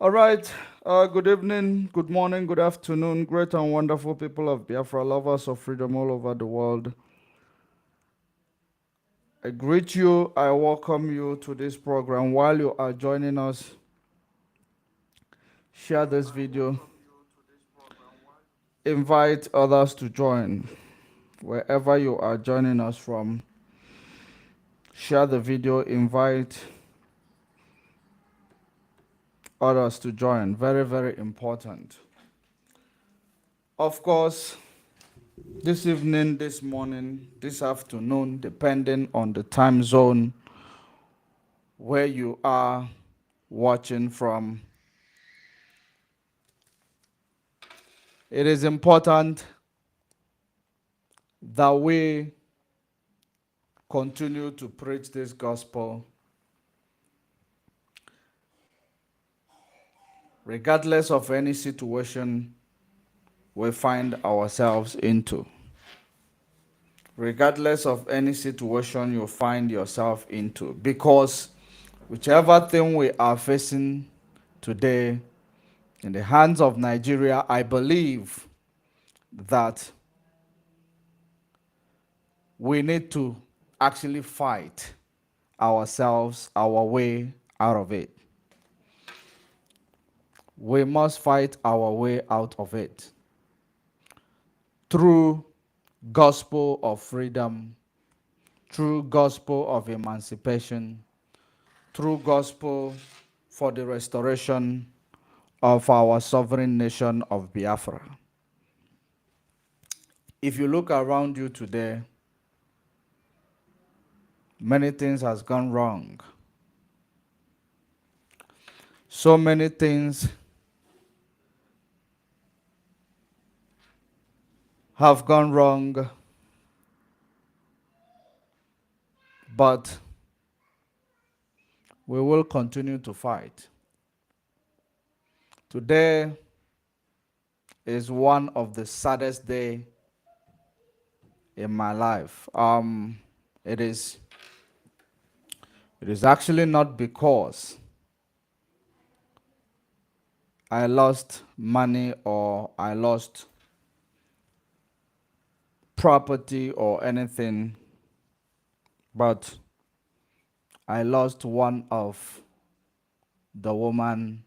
All right. Good evening, good morning, good afternoon, great and wonderful people of Biafra, lovers of freedom all over the world. I greet you, I welcome you to this program. While you are joining us, share this video, invite others to join. Wherever you are joining us from, share the video, invite others to join. Very, very important. Of course, this evening, this morning, this afternoon, depending on the time zone where you are watching from, it is important that we continue to preach this gospel regardless of any situation we find ourselves into. Regardless of any situation you find yourself into. Because whichever thing we are facing today in the hands of Nigeria, I believe that we need to actually fight ourselves, our way out of it. We must fight our way out of it through gospel of freedom, through gospel of emancipation, through gospel for the restoration of our sovereign nation of Biafra. If you look around you today, many things has gone wrong. So many things have gone wrong, but we will continue to fight. Today is one of the saddest days in my life. It is actually not because I lost money or I lost property or anything, but I lost one of the woman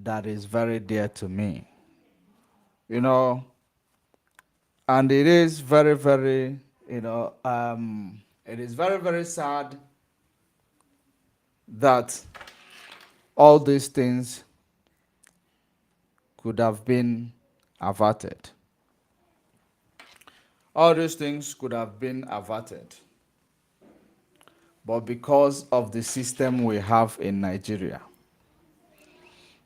that is very dear to me. You know, and it is very, very, it is very, very sad that all these things could have been averted. All these things could have been averted. But because of the system we have in Nigeria,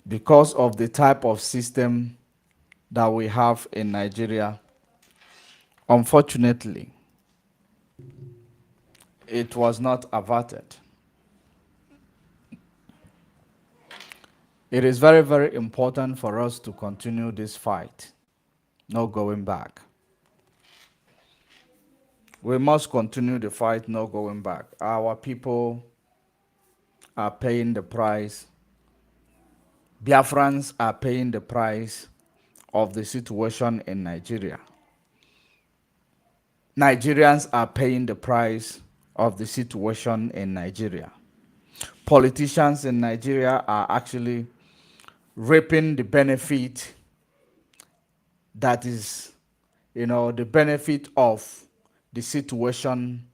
because of the type of system that we have in Nigeria, unfortunately, it was not averted. It is very, very important for us to continue this fight, no going back. We must continue the fight, no going back. Our people are paying the price. Biafrans are paying the price of the situation in Nigeria. Nigerians are paying the price of the situation in Nigeria. Politicians in Nigeria are actually reaping the benefit that is, the benefit of the situation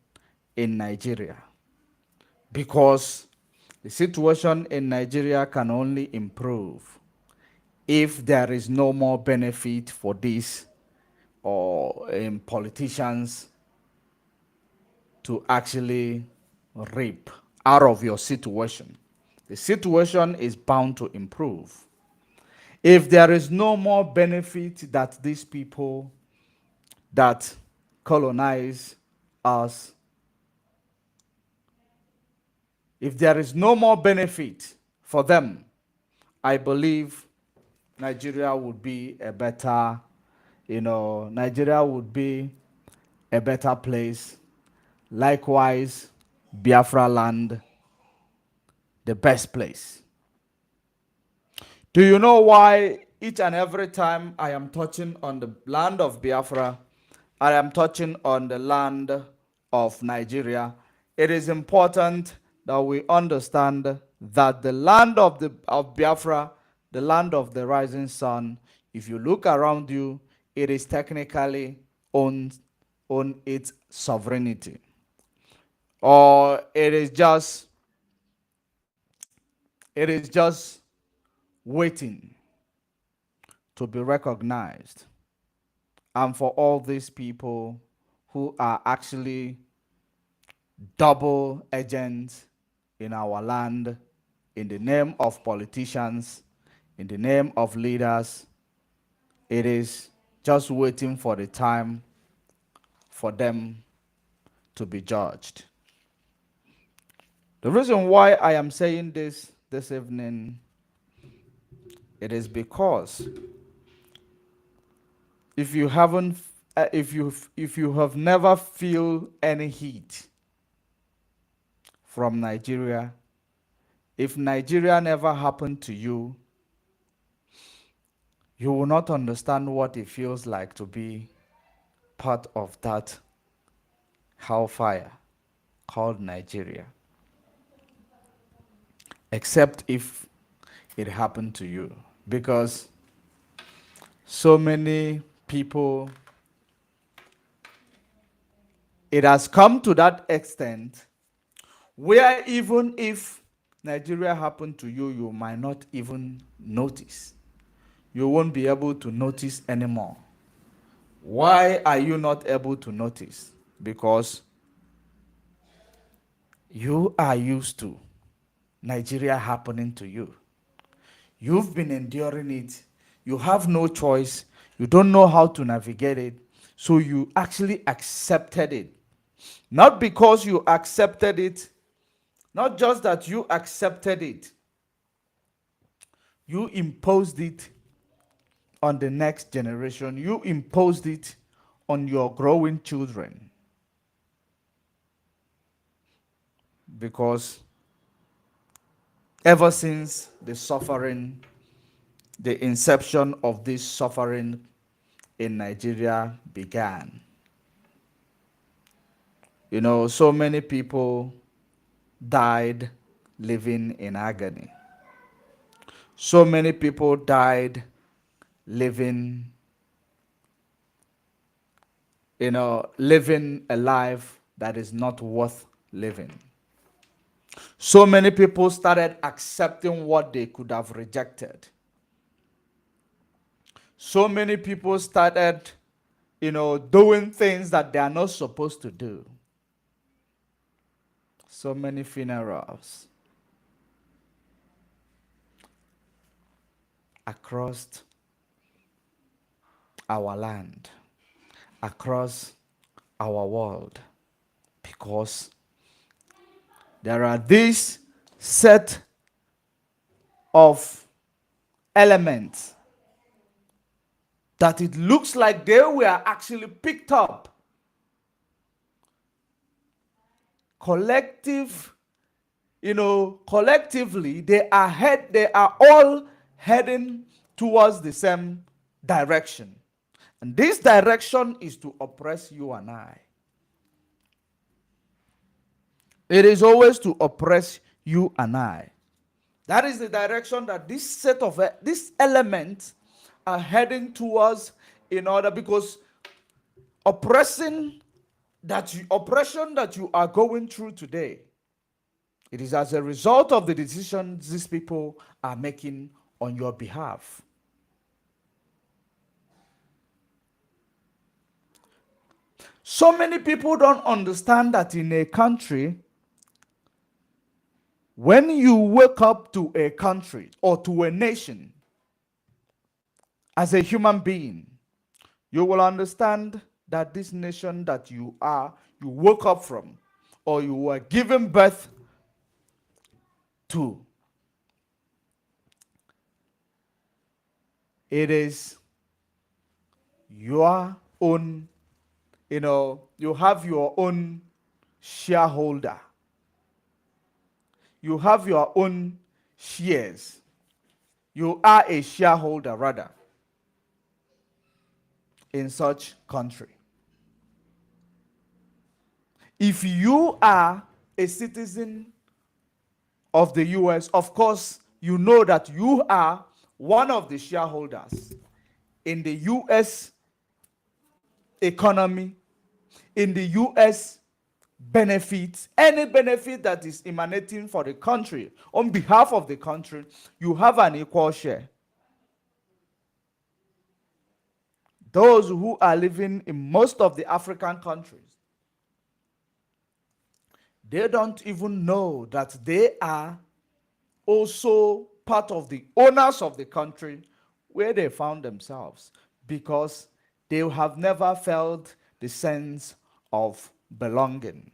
in Nigeria. Because the situation in Nigeria can only improve if there is no more benefit for this or politicians to actually reap out of your situation. The situation is bound to improve. If there is no more benefit that these people that colonize us, if there is no more benefit for them, I believe Nigeria would be a better, Nigeria would be a better place. Likewise, Biafra land, the best place. Do you know why each and every time I am touching on the land of Biafra, I am touching on the land of Nigeria? It is important that we understand that the land of Biafra, the land of the rising sun, if you look around you, it is technically on its sovereignty. Or it is just waiting to be recognized. And for all these people who are actually double agents in our land, in the name of politicians, in the name of leaders, it is just waiting for the time for them to be judged. The reason why I am saying this evening, it is because if you haven't if you have never feel any heat from Nigeria, if Nigeria never happened to you, you will not understand what it feels like to be part of that hellfire called Nigeria. Except if it happened to you. Because so many people, it has come to that extent where even if Nigeria happened to you, you might not even notice. You won't be able to notice anymore. Why are you not able to notice? Because you are used to Nigeria happening to you. You've been enduring it. You have no choice. You don't know how to navigate it. So you actually accepted it. Not because you accepted it, not just that you accepted it, you imposed it on the next generation. You imposed it on your growing children. Because ever since the inception of this suffering in Nigeria began, so many people died living in agony. So many people died living, living a life that is not worth living. So many people started accepting what they could have rejected. So many people started, doing things that they are not supposed to do. So many funerals across our land, across our world, because there are these set of elements that it looks like they were actually picked up. Collectively, they are all heading towards the same direction. And this direction is to oppress you and I. It is always to oppress you and I. That is the direction that these elements are heading towards, in order, because oppression that you are going through today, it is as a result of the decisions these people are making on your behalf. So many people don't understand that in a country, when you wake up to a country or to a nation as a human being, you will understand that this nation that you woke up from, or you were given birth to, it is your own, you have your own shareholder. You have your own shares. You are a shareholder, rather, in such country. If you are a citizen of the US, of course, you know that you are one of the shareholders in the US economy, in the US benefits, any benefit that is emanating for the country, on behalf of the country, you have an equal share. Those who are living in most of the African countries, they don't even know that they are also part of the owners of the country where they found themselves, because they have never felt the sense of belonging.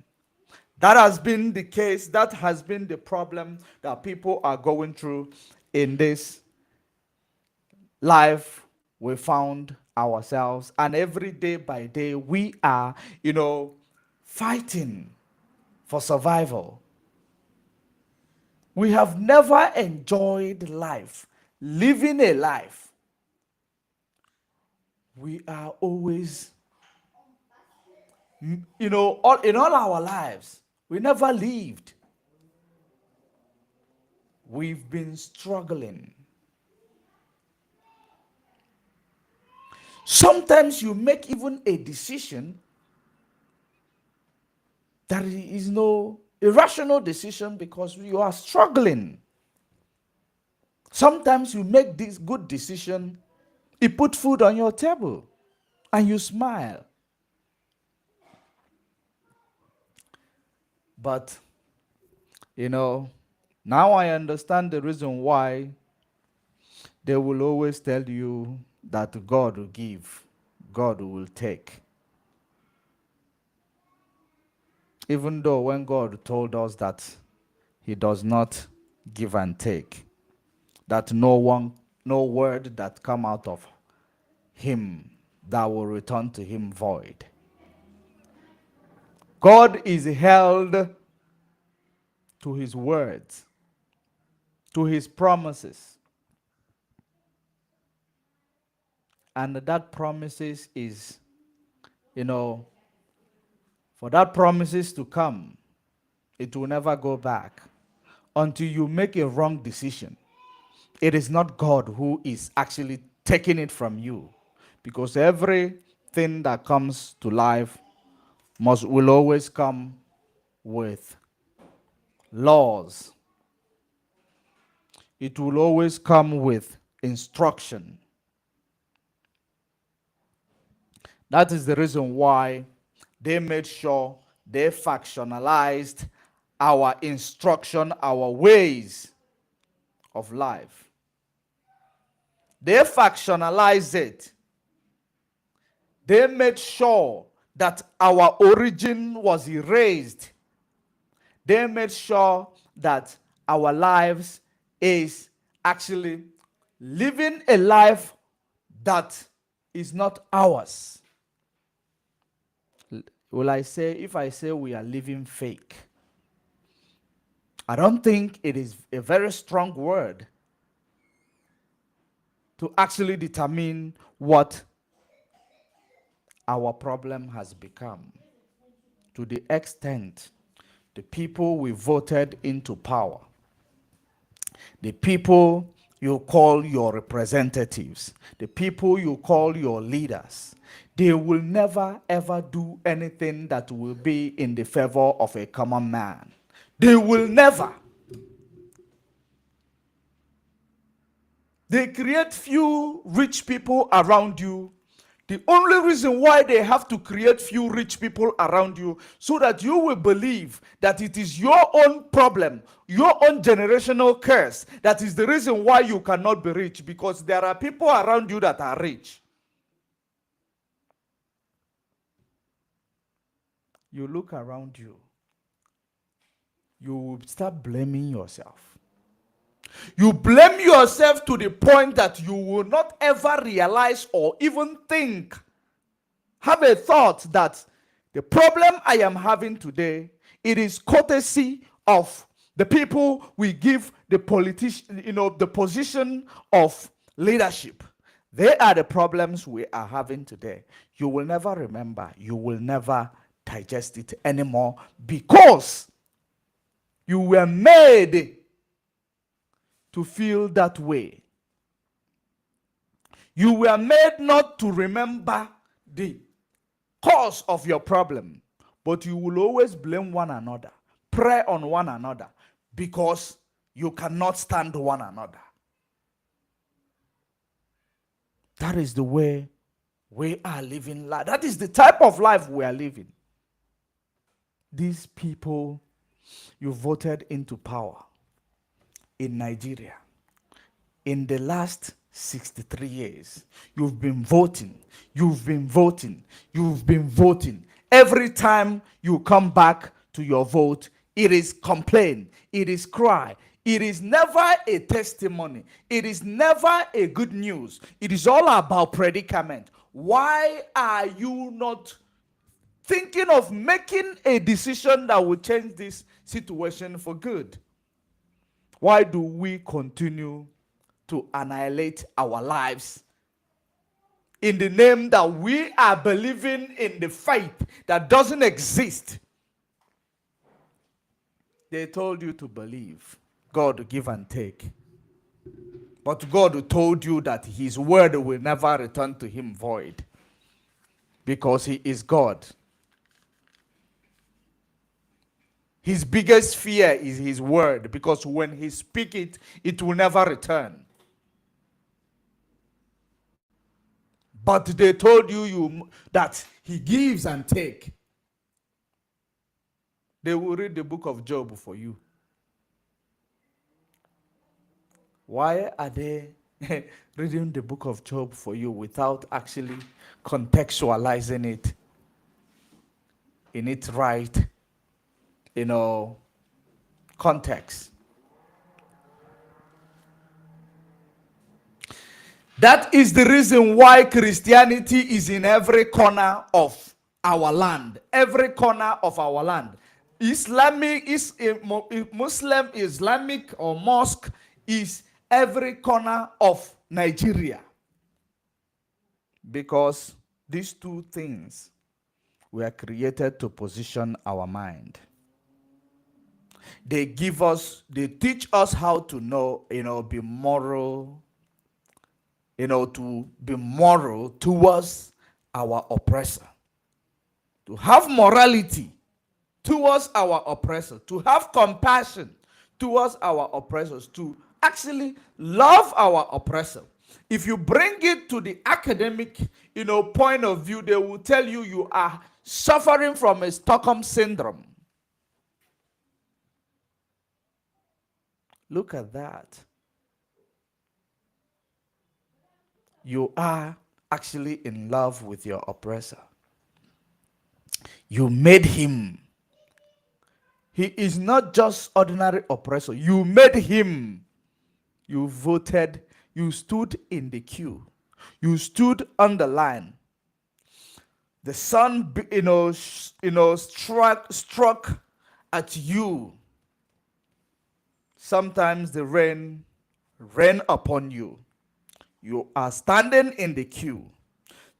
That has been the case, that has been the problem that people are going through in this life we found ourselves. And every day by day, we are, fighting for survival. We have never enjoyed life, living a life. We are always, in all our lives, we never lived. We've been struggling. Sometimes you make even a decision that is no irrational decision because you are struggling. Sometimes you make this good decision, it put food on your table, and you smile. But, now I understand the reason why they will always tell you that God will give, God will take. Even though when God told us that he does not give and take, that no word that come out of him that will return to him void. God is held to his words, to his promises. And that promises is, for that promises to come, it will never go back until you make a wrong decision. It is not God who is actually taking it from you, because everything that comes to life will always come with laws. It will always come with instruction. That is the reason why they made sure they factionalized our instruction, our ways of life. They factionalized it. They made sure that our origin was erased. They made sure that our lives is actually living a life that is not ours. Will I say, if I say we are living fake, I don't think it is a very strong word to actually determine what our problem has become. To the extent the people we voted into power, the people you call your representatives, the people you call your leaders, they will never ever do anything that will be in the favor of a common man. They will never. They create few rich people around you. The only reason why they have to create few rich people around you, so that you will believe that it is your own problem, your own generational curse, that is the reason why you cannot be rich, because there are people around you that are rich. You look around you, you will start blaming yourself. You blame yourself to the point that you will not ever realize or even think, have a thought that the problem I am having today, it is courtesy of The people we give the politician, the position of leadership, they are the problems we are having today. You will never remember, you will never digest it anymore, because you were made to feel that way. You were made not to remember the cause of your problem, but you will always blame one another, pray on one another, because you cannot stand one another. That is the way we are living life. That is the type of life we are living. These people you voted into power in Nigeria, in the last 63 years, you've been voting, you've been voting, you've been voting. Every time you come back to your vote, it is complaint, it is cry. It is never a testimony. It is never a good news. It is all about predicament. Why are you not thinking of making a decision that will change this situation for good? Why do we continue to annihilate our lives in the name that we are believing in the faith that doesn't exist? They told you to believe God will give and take. But God told you that his word will never return to him void, because he is God. His biggest fear is his word, because when he speaks it, it will never return. But they told you that he gives and take. They will read the book of Job for you. Why are they reading the book of Job for you without actually contextualizing it in its right, context? That is the reason why Christianity is in every corner of our land. Every corner of our land. Muslim, Islamic, or mosque is every corner of Nigeria. Because these two things were created to position our mind. They teach us how to know, be moral, to be moral towards our oppressor, to have morality towards our oppressor, to have compassion towards our oppressors, to actually love our oppressor. If you bring it to the academic, point of view, they will tell you you are suffering from a Stockholm syndrome. Look at that. You are actually in love with your oppressor. You made him. He is not just ordinary oppressor. You made him. You voted. You stood in the queue. You stood on the line. The sun, struck at you. Sometimes the rain upon you. You are standing in the queue,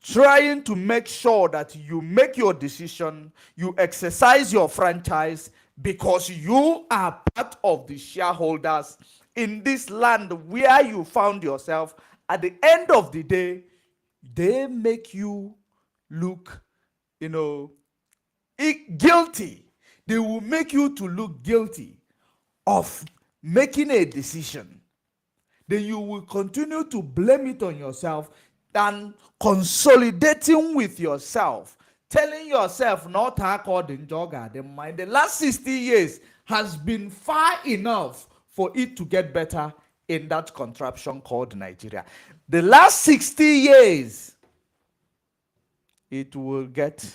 trying to make sure that you make your decision, you exercise your franchise, because you are part of the shareholders in this land where you found yourself. At the end of the day, they make you look, guilty. They will make you to look guilty of making a decision. Then you will continue to blame it on yourself and consolidating with yourself, telling yourself not according to the mind. The last 60 years has been far enough for it to get better in that contraption called Nigeria. The last 60 years, it will get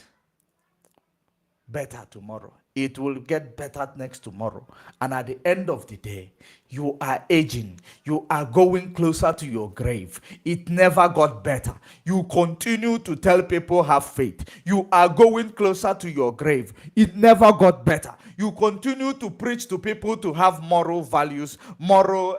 better tomorrow. it will get better next tomorrow. And at the end of the day, you are aging. You are going closer to your grave. It never got better. You continue to tell people have faith. You are going closer to your grave. It never got better. You continue to preach to people to have moral values, moral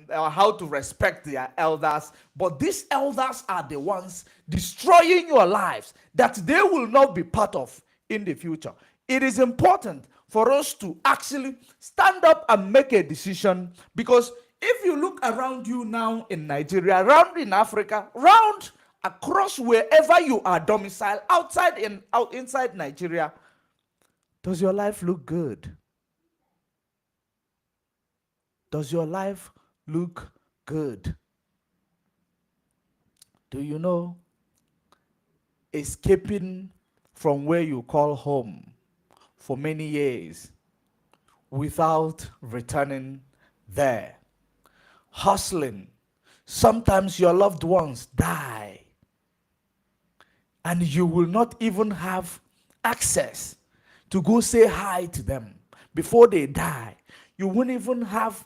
how to respect their elders. But these elders are the ones destroying your lives that they will not be part of in the future. It is important for us to actually stand up and make a decision, because if you look around you now in Nigeria, around in Africa, around across wherever you are domiciled, outside and inside Nigeria, does your life look good? Does your life look good? Do you know escaping from where you call home for many years without returning there, hustling? Sometimes your loved ones die and you will not even have access to go say hi to them before they die. You won't even have,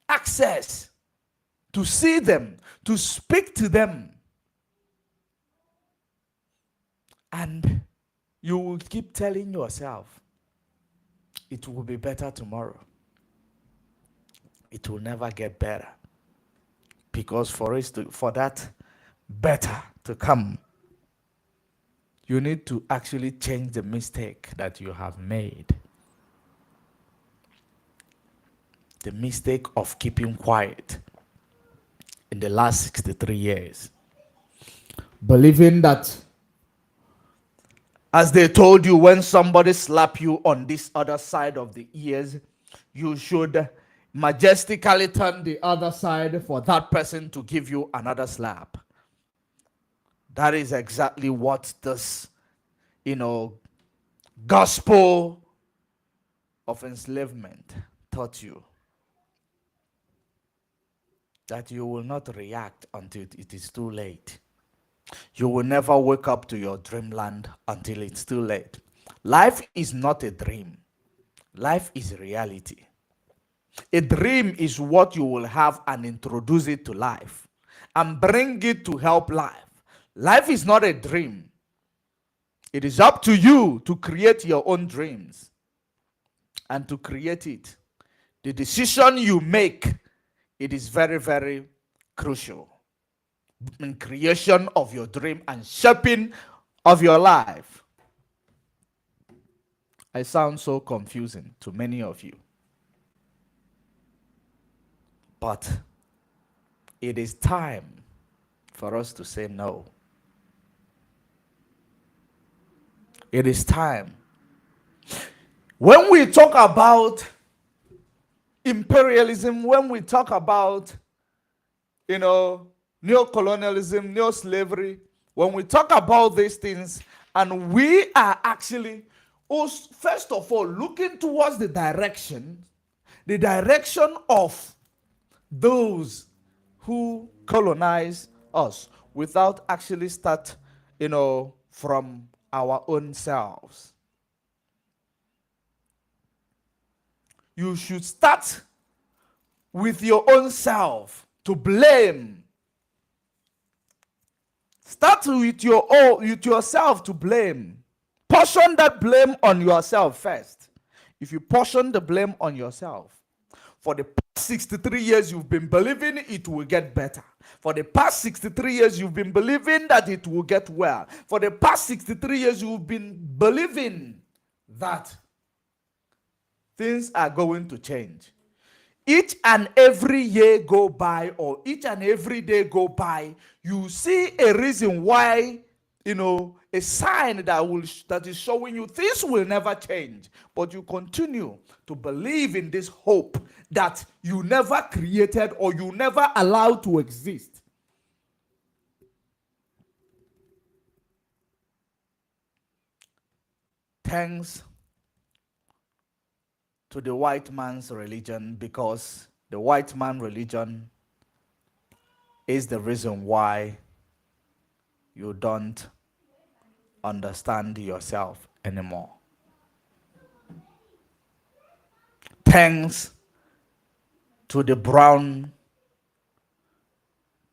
access to see them, to speak to them. And you will keep telling yourself, it will be better tomorrow. It will never get better. Because for that better to come, you need to actually change the mistake that you have made. The mistake of keeping quiet in the last 63 years. Believing that, as they told you, when somebody slap you on this other side of the ears, you should majestically turn the other side for that person to give you another slap. That is exactly what this, gospel of enslavement taught you. That you will not react until it is too late. You will never wake up to your dreamland until it's too late. Life is not a dream. Life is reality. A dream is what you will have and introduce it to life and bring it to help life. Life is not a dream. It is up to you to create your own dreams and to create it. The decision you make, it is very, very crucial in creation of your dream and shaping of your life. I sound so confusing to many of you. But it is time for us to say no. It is time. When we talk about imperialism, when we talk about, neocolonialism, neo-slavery, when we talk about these things, and we are actually, first of all, looking towards the direction of those who colonize us, without actually start, from our own selves. You should start with your own self to blame. Start with yourself to blame. Portion that blame on yourself first. If you portion the blame on yourself, for the past 63 years you've been believing it will get better. For the past 63 years you've been believing that it will get well. For the past 63 years you've been believing that things are going to change. Each and every year go by, or each and every day go by, you see a reason why, a sign that is showing you things will never change. But you continue to believe in this hope that you never created or you never allowed to exist. Thanks to the white man's religion, because the white man religion is the reason why you don't understand yourself anymore. Thanks to the brown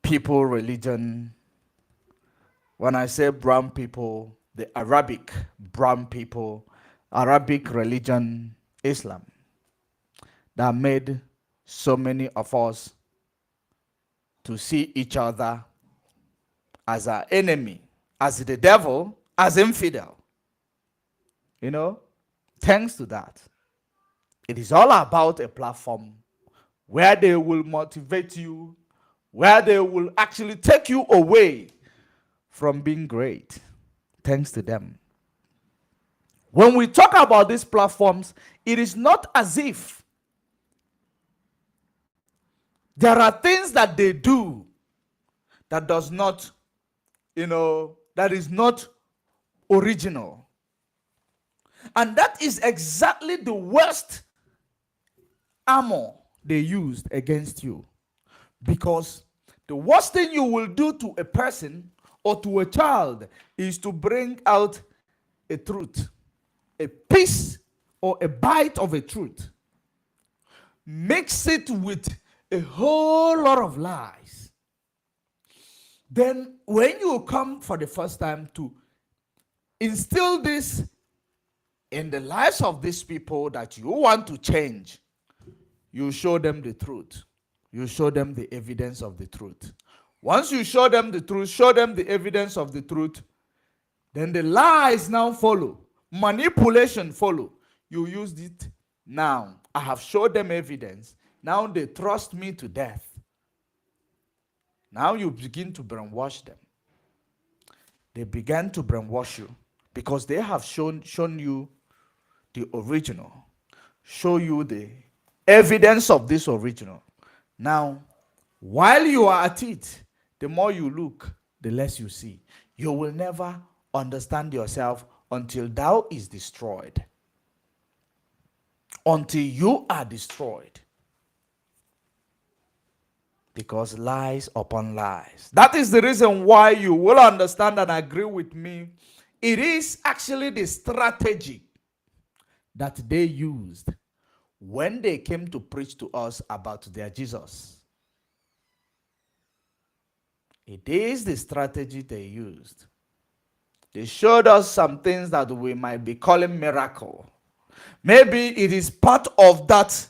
people religion. When I say brown people, the Arabic brown people, Arabic religion, Islam, that made so many of us to see each other as our enemy, as the devil, as infidel. You know, thanks to that, it is all about a platform where they will motivate you, where they will actually take you away from being great. Thanks to them. When we talk about these platforms, it is not as if there are things that they do that does not, that is not original. And that is exactly the worst armor they used against you. Because the worst thing you will do to a person or to a child is to bring out a truth, a piece or a bite of a truth, mix it with a whole lot of lies. Then when you come for the first time to instill this in the lives of these people that you want to change, you show them the truth. You show them the evidence of the truth. Once you show them the truth, show them the evidence of the truth, then the lies now follow. Manipulation follow. You used it now. I have showed them evidence. Now they trust me to death. Now you begin to brainwash them. They began to brainwash you because they have shown you the original, show you the evidence of this original. Now, while you are at it, the more you look, the less you see. You will never understand yourself until thou is destroyed. Until you are destroyed. Because lies upon lies. That is the reason why you will understand and agree with me. It is actually the strategy that they used when they came to preach to us about their Jesus. It is the strategy they used. They showed us some things that we might be calling miracle. Maybe it is part of that,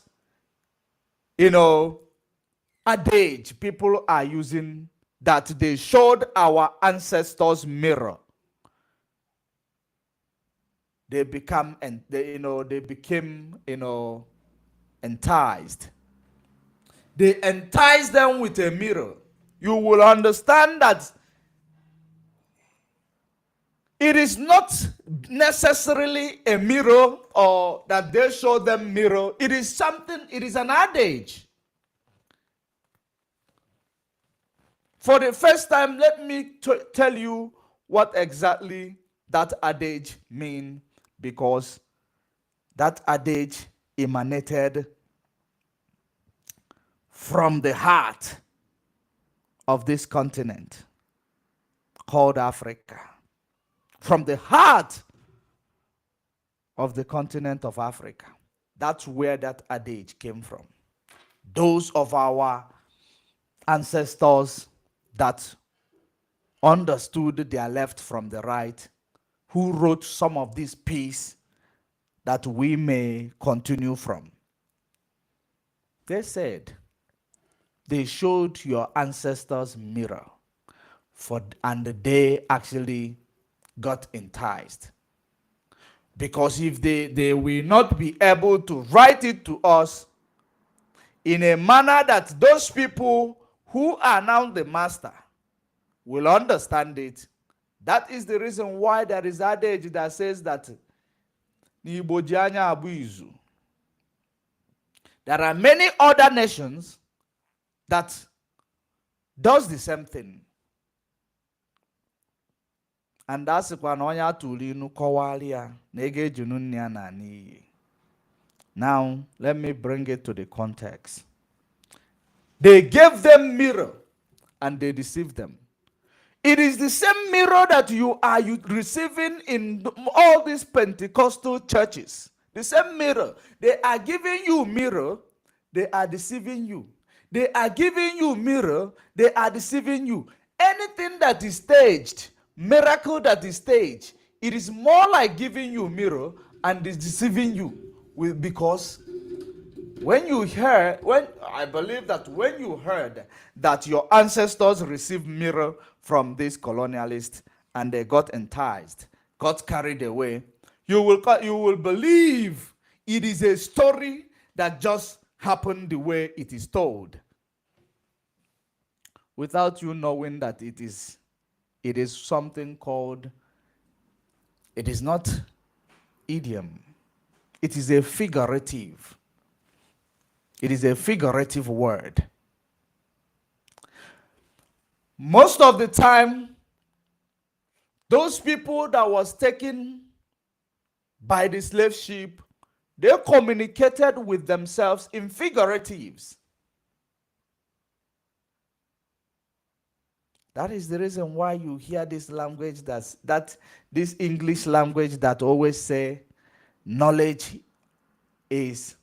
adage people are using, that they showed our ancestors mirror. They became enticed. They enticed them with a mirror. You will understand that it is not necessarily a mirror or that they show them mirror. It is something, it is an adage. For the first time, let me tell you what exactly that adage means, because that adage emanated from the heart of this continent called Africa. From the heart of the continent of Africa. That's where that adage came from. Those of our ancestors that understood their left from the right, who wrote some of these pieces that we may continue from. They said, they showed your ancestors mirror, and they actually got enticed. Because if they will not be able to write it to us in a manner that those people who are now the master will understand it, that is the reason why there is adage that says that n'Igbo ji anya abụ izu. There are many other nations that does the same thing. And that's why onye atụrụ inu kọwara ya na ego ejinu nne ya na n'iyi. Now, let me bring it to the context. They gave them mirror and they deceived them. It is the same mirror that you are receiving in all these Pentecostal churches. The same mirror. They are giving you mirror, they are deceiving you. They are giving you mirror, they are deceiving you. Anything that is staged, miracle that is staged, it is more like giving you mirror and is deceiving you. Because when you heard, when I believe that when you heard that your ancestors received mirror from these colonialists and they got enticed, got carried away, you will believe it is a story that just happened the way it is told, without you knowing that it is something called, it is not idiom, it is a figurative. It is a figurative word. Most of the time, those people that was taken by the slave ship, they communicated with themselves in figuratives. That is the reason why you hear this language, this English language that always say knowledge is,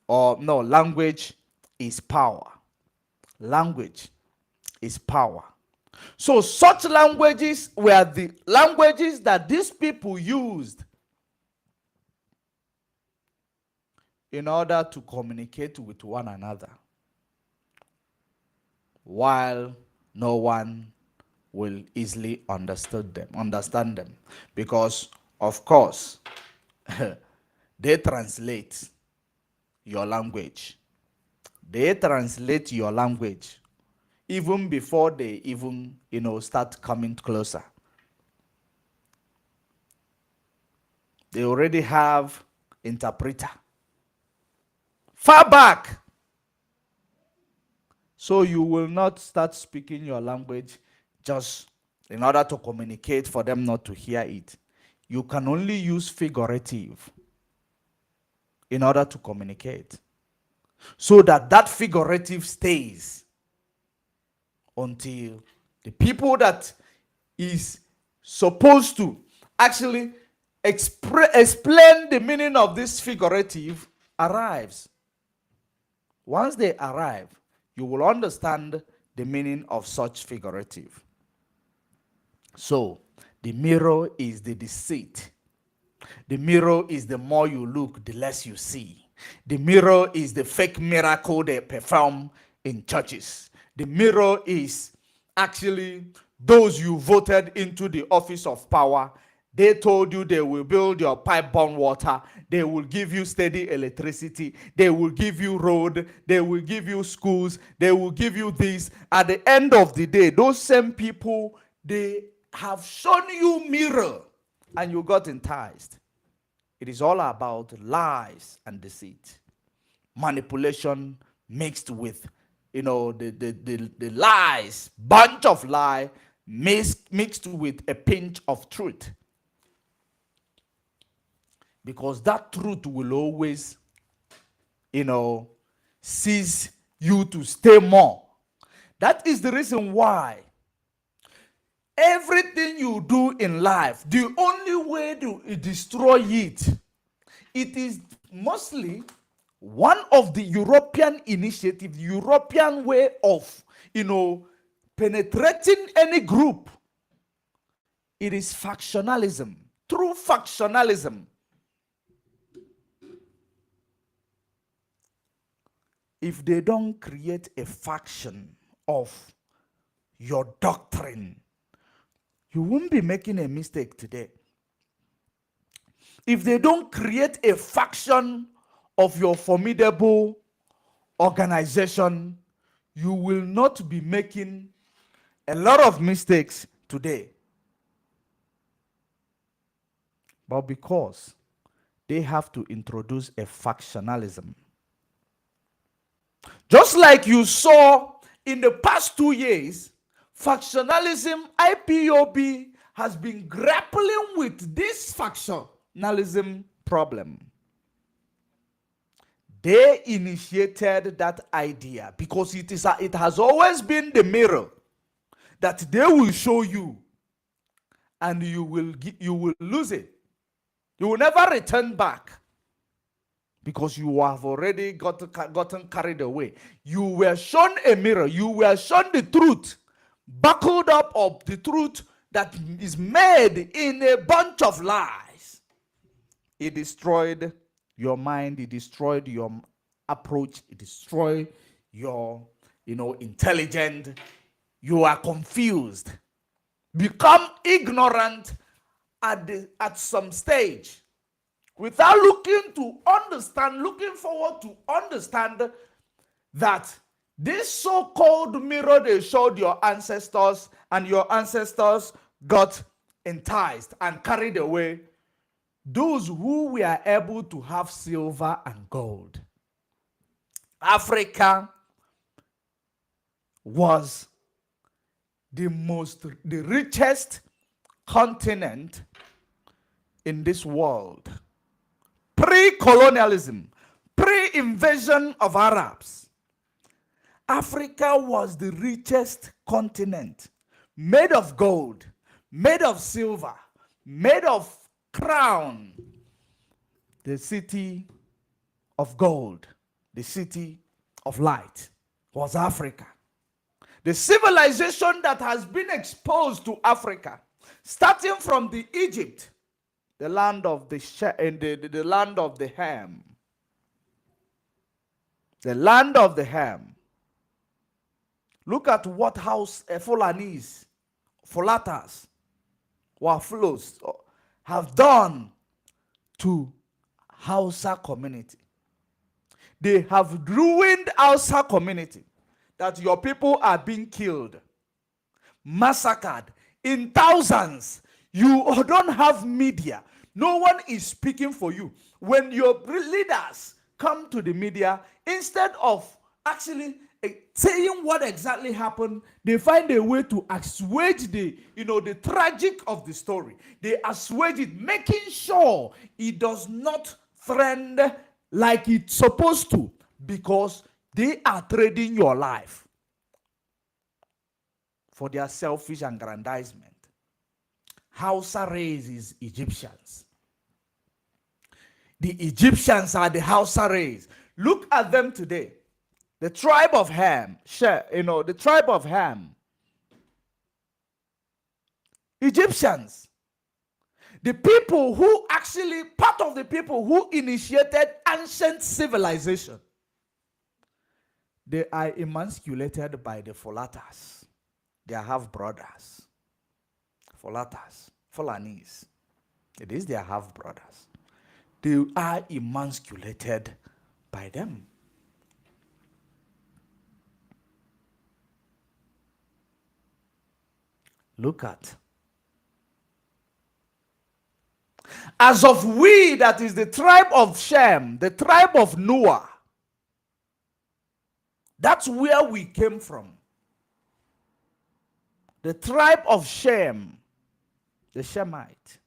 or no, language is power. Language is power. So such languages were the languages that these people used in order to communicate with one another, while no one will easily understand them, because of course they translate your language. They translate your language even before they even, start coming closer. They already have interpreter far back. So you will not start speaking your language just in order to communicate for them not to hear it. You can only use figurative in order to communicate, so that figurative stays until the people that is supposed to actually explain the meaning of this figurative arrives. Once they arrive, you will understand the meaning of such figurative. So the mirror is the deceit. The mirror is the more you look, the less you see. The mirror is the fake miracle they perform in churches. The mirror is actually those you voted into the office of power. They told you they will build your pipe-borne water. They will give you steady electricity. They will give you road. They will give you schools. They will give you this. At the end of the day, those same people, they have shown you mirror and you got enticed. It is all about lies and deceit. Manipulation mixed with, the lies, bunch of lie mixed with a pinch of truth. Because that truth will always, seize you to stay more. That is the reason why everything you do in life, the only way to destroy it, it is mostly one of the European initiatives, European way of, penetrating any group. It is factionalism. Through factionalism, if they don't create a faction of your doctrine, you won't be making a mistake today. If they don't create a faction of your formidable organization, you will not be making a lot of mistakes today. But because they have to introduce a factionalism, just like you saw in the past 2 years, factionalism, IPOB has been grappling with this factionalism problem. They initiated that idea because it has always been the mirror. that they will show you, and you will lose it. You will never return back, because you have already gotten carried away. You were shown a mirror. You were shown the truth, buckled up of the truth that is made in a bunch of lies. It destroyed your mind. It destroyed your approach. It destroyed your, intelligent. You are confused. Become ignorant at some stage, without looking forward to understand that this so-called mirror they showed your ancestors, and your ancestors got enticed and carried away, those who were able to have silver and gold. Africa was the richest continent in this world. Pre-colonialism, pre-invasion of Arabs, Africa was the richest continent, made of gold, made of silver, made of crown. The city of gold, the city of light, was Africa. The civilization that has been exposed to Africa, starting from the Egypt, the land of the land of the Ham, the land of the Ham. Look at what house Fulanis, Fulatas, Waflos have done to Hausa community. They have ruined Hausa community. That your people are being killed, massacred in thousands. You don't have media. No one is speaking for you. When your leaders come to the media, instead of actually saying what exactly happened, they find a way to assuage the tragic of the story. They assuage it, making sure it does not trend like it's supposed to, because they are trading your life for their selfish aggrandizement. Hausa raises Egyptians. The Egyptians are the Hausa race. Look at them today. The tribe of Ham, the tribe of Ham. Egyptians. The people who part of the people who initiated ancient civilization. They are emasculated by the Fulatas. They are half-brothers. Fulatas, Fulanis. It is their half-brothers. They are emasculated by them. Look at. As of we, that is the tribe of Shem, the tribe of Noah, that's where we came from. The tribe of Shem, the Shemite.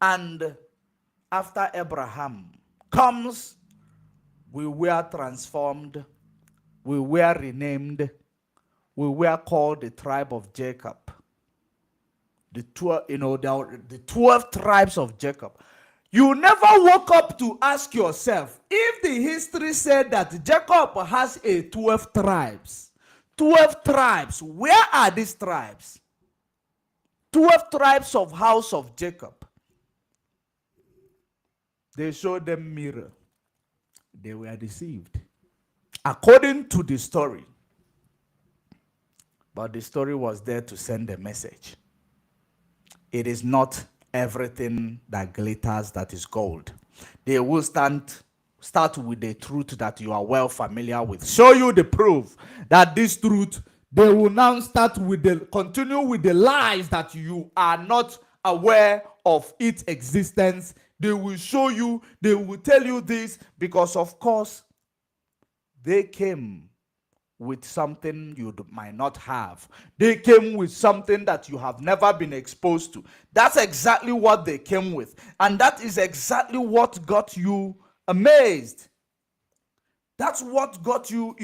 And after Abraham comes, we were transformed, we were renamed, we were called the tribe of Jacob. The 12 tribes of Jacob. You never woke up to ask yourself, if the history said that Jacob has 12 tribes, 12 tribes, where are these tribes? 12 tribes of house of Jacob. They showed them mirror. They were deceived. According to the story. But the story was there to send a message. It is not everything that glitters that is gold. They will start with the truth that you are well familiar with. Show you the proof that this truth, they will now continue with the lies that you are not aware of its existence. They will show you, they will tell you this, because of course, they came with something you might not have. They came with something that you have never been exposed to. That's exactly what they came with. And that is exactly what got you amazed. That's what got you,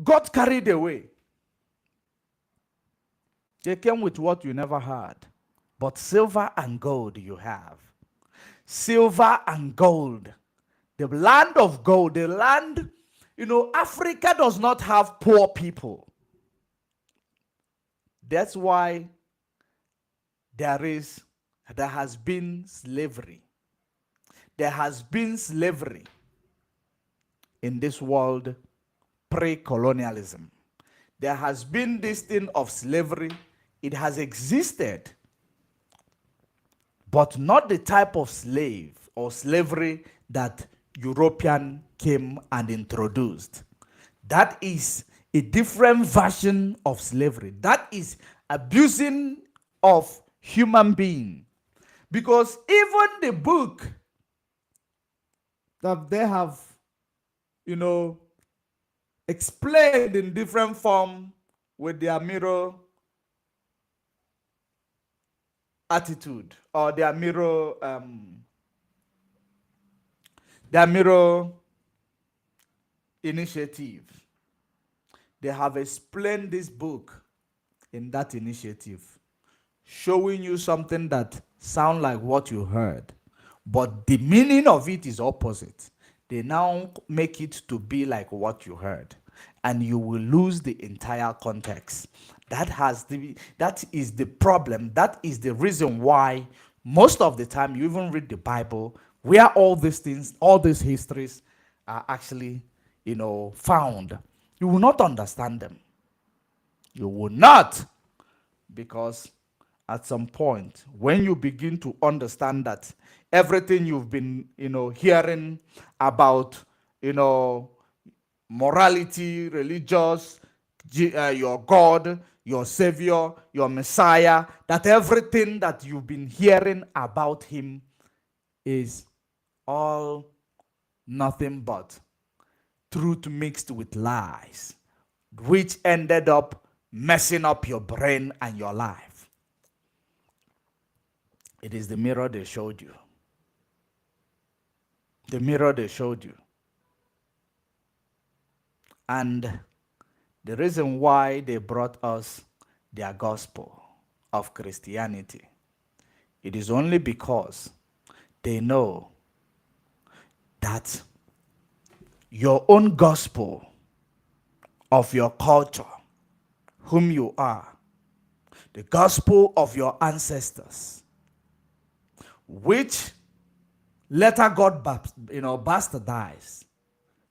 got carried away. They came with what you never had. But silver and gold you have. Silver and gold. The land of gold, the land, Africa does not have poor people. That's why there has been slavery. There has been slavery in this world pre-colonialism. There has been this thing of slavery. It has existed, but not the type of slave or slavery that European came and introduced. That is a different version of slavery. That is abusing of human being. Because even the book that they have, explained in different form with their mirror attitude or their mirror initiative. They have explained this book in that initiative, showing you something that sounds like what you heard, but the meaning of it is opposite. They now make it to be like what you heard, and you will lose the entire context. That is the problem. That is the reason why most of the time you even read the Bible, where all these things, all these histories are actually, found. You will not understand them. You will not, because at some point, when you begin to understand that everything you've been, hearing about, morality, religious, your God, your Savior, your Messiah, that everything that you've been hearing about him is all nothing but truth mixed with lies, which ended up messing up your brain and your life. It is the mirror they showed you. The mirror they showed you. And the reason why they brought us their gospel of Christianity, it is only because they know that your own gospel of your culture, whom you are, the gospel of your ancestors, which later got bastardized,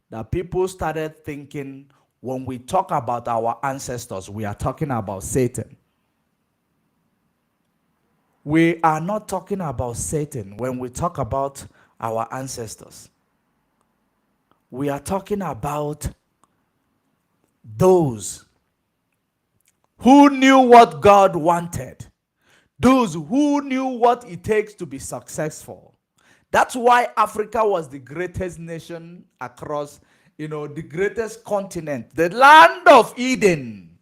that people started thinking when we talk about our ancestors, we are talking about Satan. We are not talking about Satan when we talk about our ancestors. We are talking about those who knew what God wanted, those who knew what it takes to be successful. That's why Africa was the greatest nation across, the greatest continent, the land of Eden.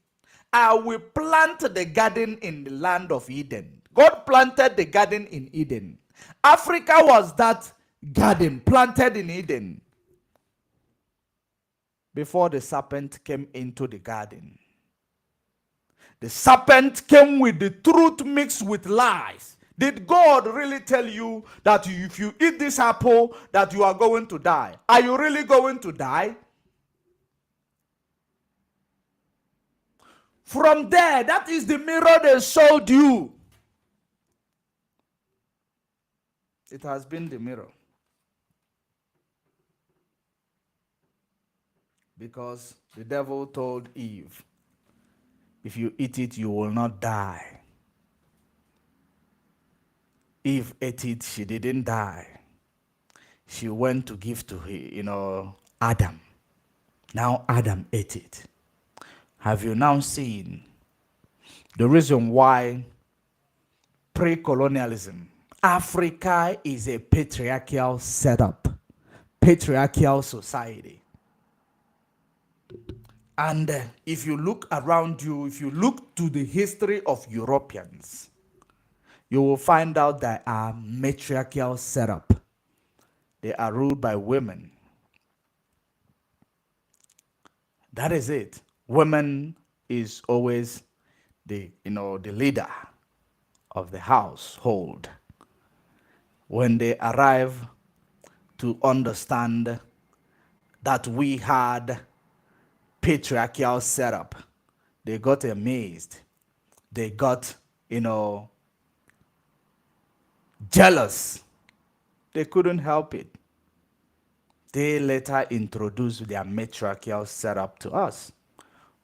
I will plant the garden in the land of Eden. God planted the garden in Eden. Africa was that garden planted in Eden before the serpent came into the garden. The serpent came with the truth mixed with lies. Did God really tell you that if you eat this apple that you are going to die? Are you really going to die? From there, that is the mirror they showed you. It has been the mirror. Because the devil told Eve, if you eat it, you will not die. Eve ate it, she didn't die. She went to give to Adam. Now Adam ate it. Have you now seen the reason why pre-colonialism, Africa is a patriarchal setup, patriarchal society? And if you look around you, if you look to the history of Europeans, you will find out that are matriarchal setup. They are ruled by women. That is it. Women is always the leader of the household. When they arrive to understand that we had patriarchal setup, they got amazed. They got, jealous. They couldn't help it. They later introduced their matriarchal setup to us.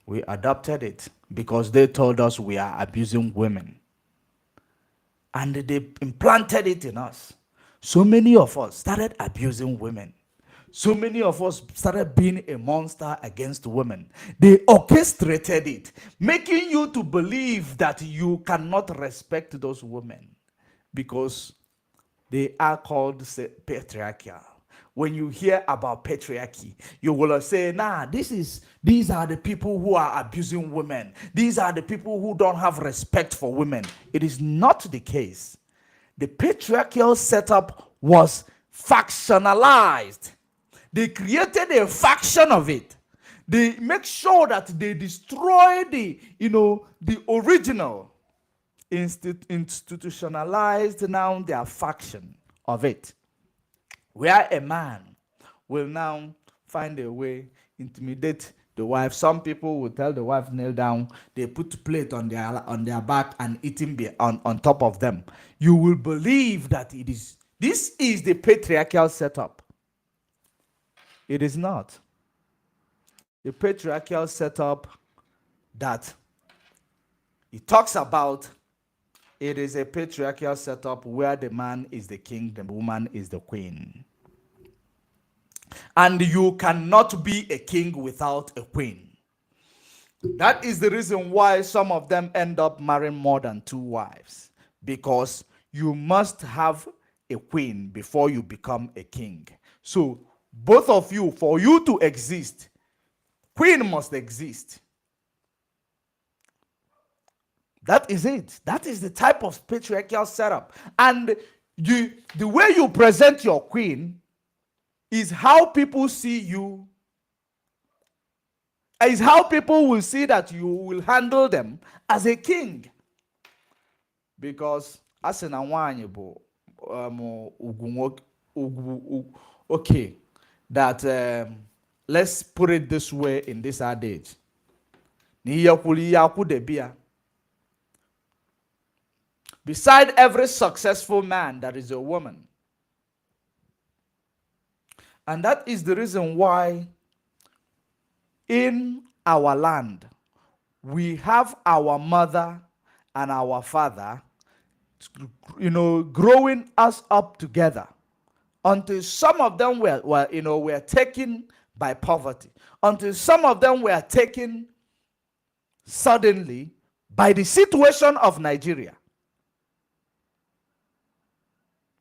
We adopted it because they told us we are abusing women. And they implanted it in us. So many of us started abusing women. So many of us started being a monster against women. They orchestrated it, making you to believe that you cannot respect those women because they are called patriarchal. When you hear about patriarchy, you will say, nah, these are the people who are abusing women. These are the people who don't have respect for women. It is not the case. The patriarchal setup was factionalized. They created a faction of it. They make sure that they destroy the original, institutionalized now their faction of it, where a man will now find a way intimidate the wife. Some people will tell the wife kneel down. They put plate on their back and eating on top of them. You will believe that this is the patriarchal setup. It is not. The patriarchal setup that it talks about, it is a patriarchal setup where the man is the king, the woman is the queen. And you cannot be a king without a queen. That is the reason why some of them end up marrying more than 2 wives. Because you must have a queen before you become a king. So both of you, for you to exist, queen must exist. That is it. That is the type of patriarchal setup. And the way you present your queen is how people see you, is how people will see that you will handle them as a king. Because as an okay, that let's put it this way in this adage. Beside every successful man, there is a woman. And that is the reason why in our land, we have our mother and our father, growing us up together until some of them were taken by poverty, until some of them were taken suddenly by the situation of Nigeria.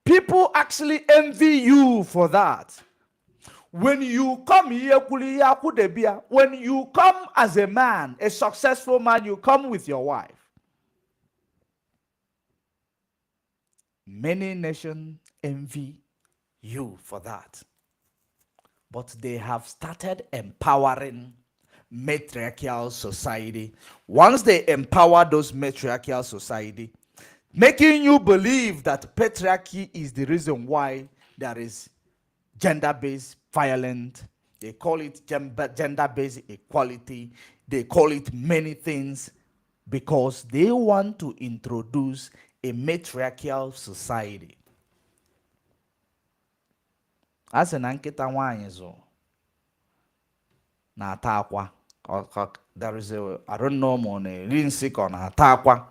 People actually envy you for that. When you come here, when you come as a man, a successful man, you come with your wife. Many nations envy you for that. But they have started empowering matriarchal society. Once they empower those matriarchal society, making you believe that patriarchy is the reason why there is gender-based violence. They call it gender-based equality. They call it many things because they want to introduce a matriarchal society. As an anketa nwanyị zo na-ata akwa. There is I don't know, on a rinsick or na-ata akwa.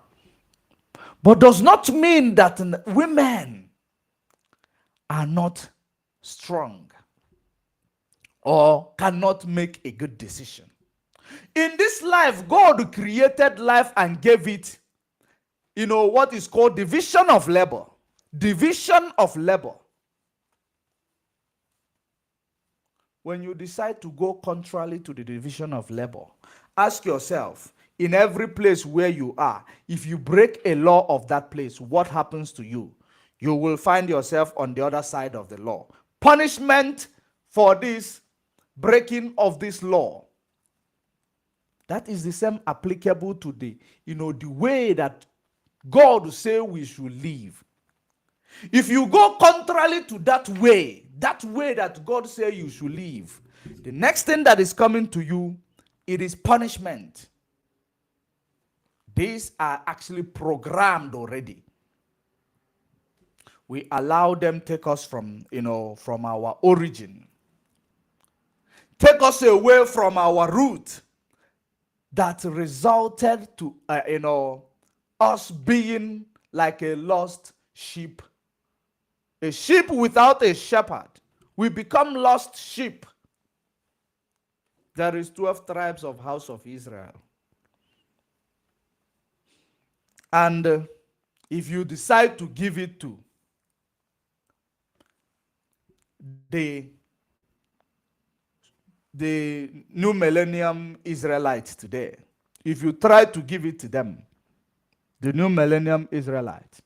But does not mean that women are not strong or cannot make a good decision. In this life, God created life and gave it, what is called division of labor. Division of labor. When you decide to go contrary to the division of labor, ask yourself, in every place where you are, if you break a law of that place, what happens to you? You will find yourself on the other side of the law. Punishment for this breaking of this law That is the same applicable to the way that God say we should live. If you go contrary to that way that God say you should live, the next thing that is coming to you, it is punishment. These are actually programmed already. We allow them take us from our origin, take us away from our root, that resulted to us being like a lost sheep, a sheep without a shepherd. We become lost sheep. There is 12 tribes of house of Israel, and if you decide to give it to the new millennium Israelites today, if you try to give it to them, the new millennium Israelites,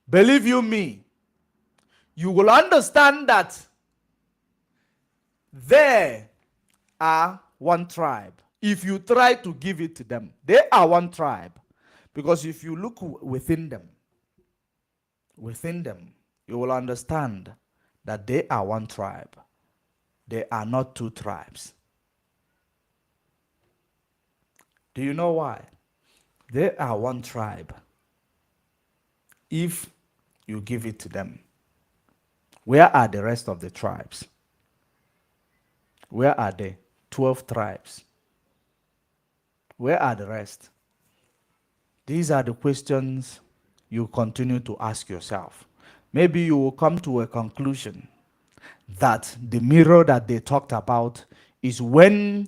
believe you me, you will understand that they are one tribe. If you try to give it to them, they are one tribe. Because if you look within them, you will understand that they are one tribe. They are not two tribes. Do you know why? They are one tribe. If you give it to them, where are the rest of the tribes? Where are the 12 tribes? Where are the rest? These are the questions you continue to ask yourself. Maybe you will come to a conclusion that the mirror that they talked about is when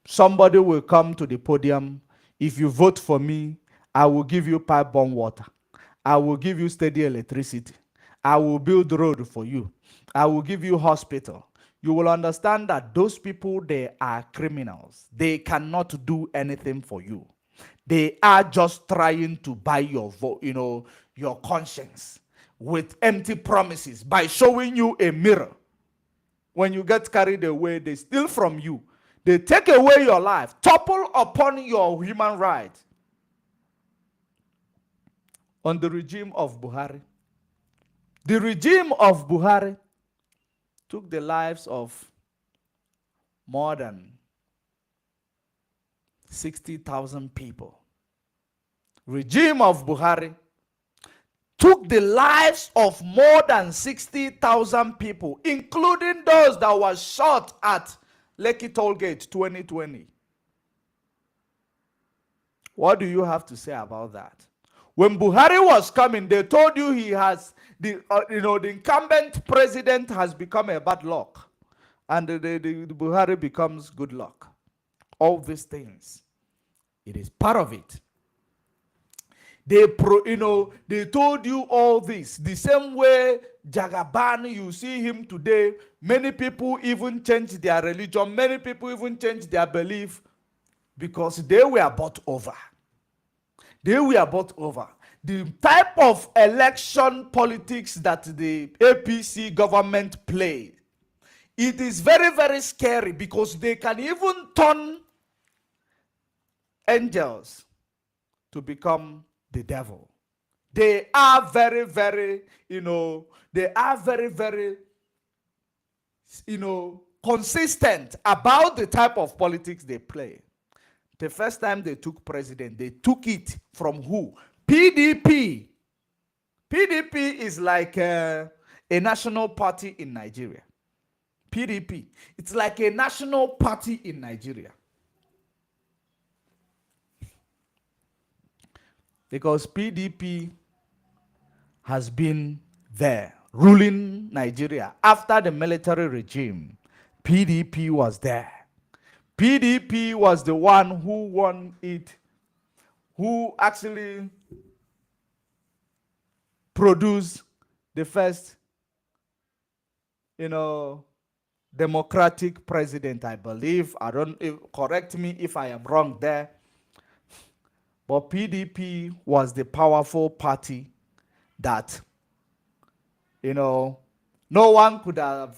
somebody will come to the podium. If you vote for me, I will give you pipe-borne water. I will give you steady electricity. I will build road for you. I will give you hospital. You will understand that those people, they are criminals. They cannot do anything for you. They are just trying to buy your vote, your conscience with empty promises by showing you a mirror. When you get carried away, they steal from you. They take away your life, topple upon your human rights. On the regime of Buhari, the regime of Buhari took the lives of more than 60,000 people. Regime of Buhari took the lives of more than 60,000 people, including those that were shot at Lekki Tollgate 2020. What do you have to say about that? When Buhari was coming, they told you he has the incumbent president has become a bad luck, and the Buhari becomes good luck. All these things, it is part of it. They told you all this the same way Jagaban, you see him today. Many people even change their religion. Many people even change their belief because they were bought over. They were bought over. The type of election politics that the APC government play, it is very, very scary because they can even turn angels to become the devil. They are very, very, they are very, very, consistent about the type of politics they play. The first time they took president, they took it from who? PDP. PDP is like a national party in Nigeria. PDP. It's like a national party in Nigeria. Because PDP has been there ruling Nigeria. After the military regime, PDP was there. PDP was the one who won it, who actually produced the first, democratic president, I believe. Correct me if I am wrong there. But PDP was the powerful party that, no one could have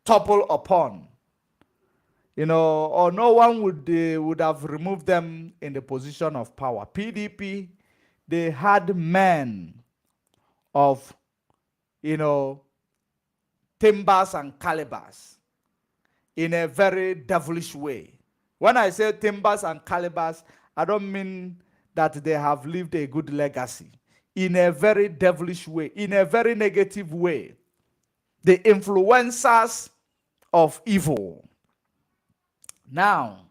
topple upon, or no one would have removed them in the position of power. PDP, they had men of, timbers and calibers in a very devilish way. When I say timbers and calibers, I don't mean that they have lived a good legacy. In a very devilish way, in a very negative way. The influencers of evil. Now,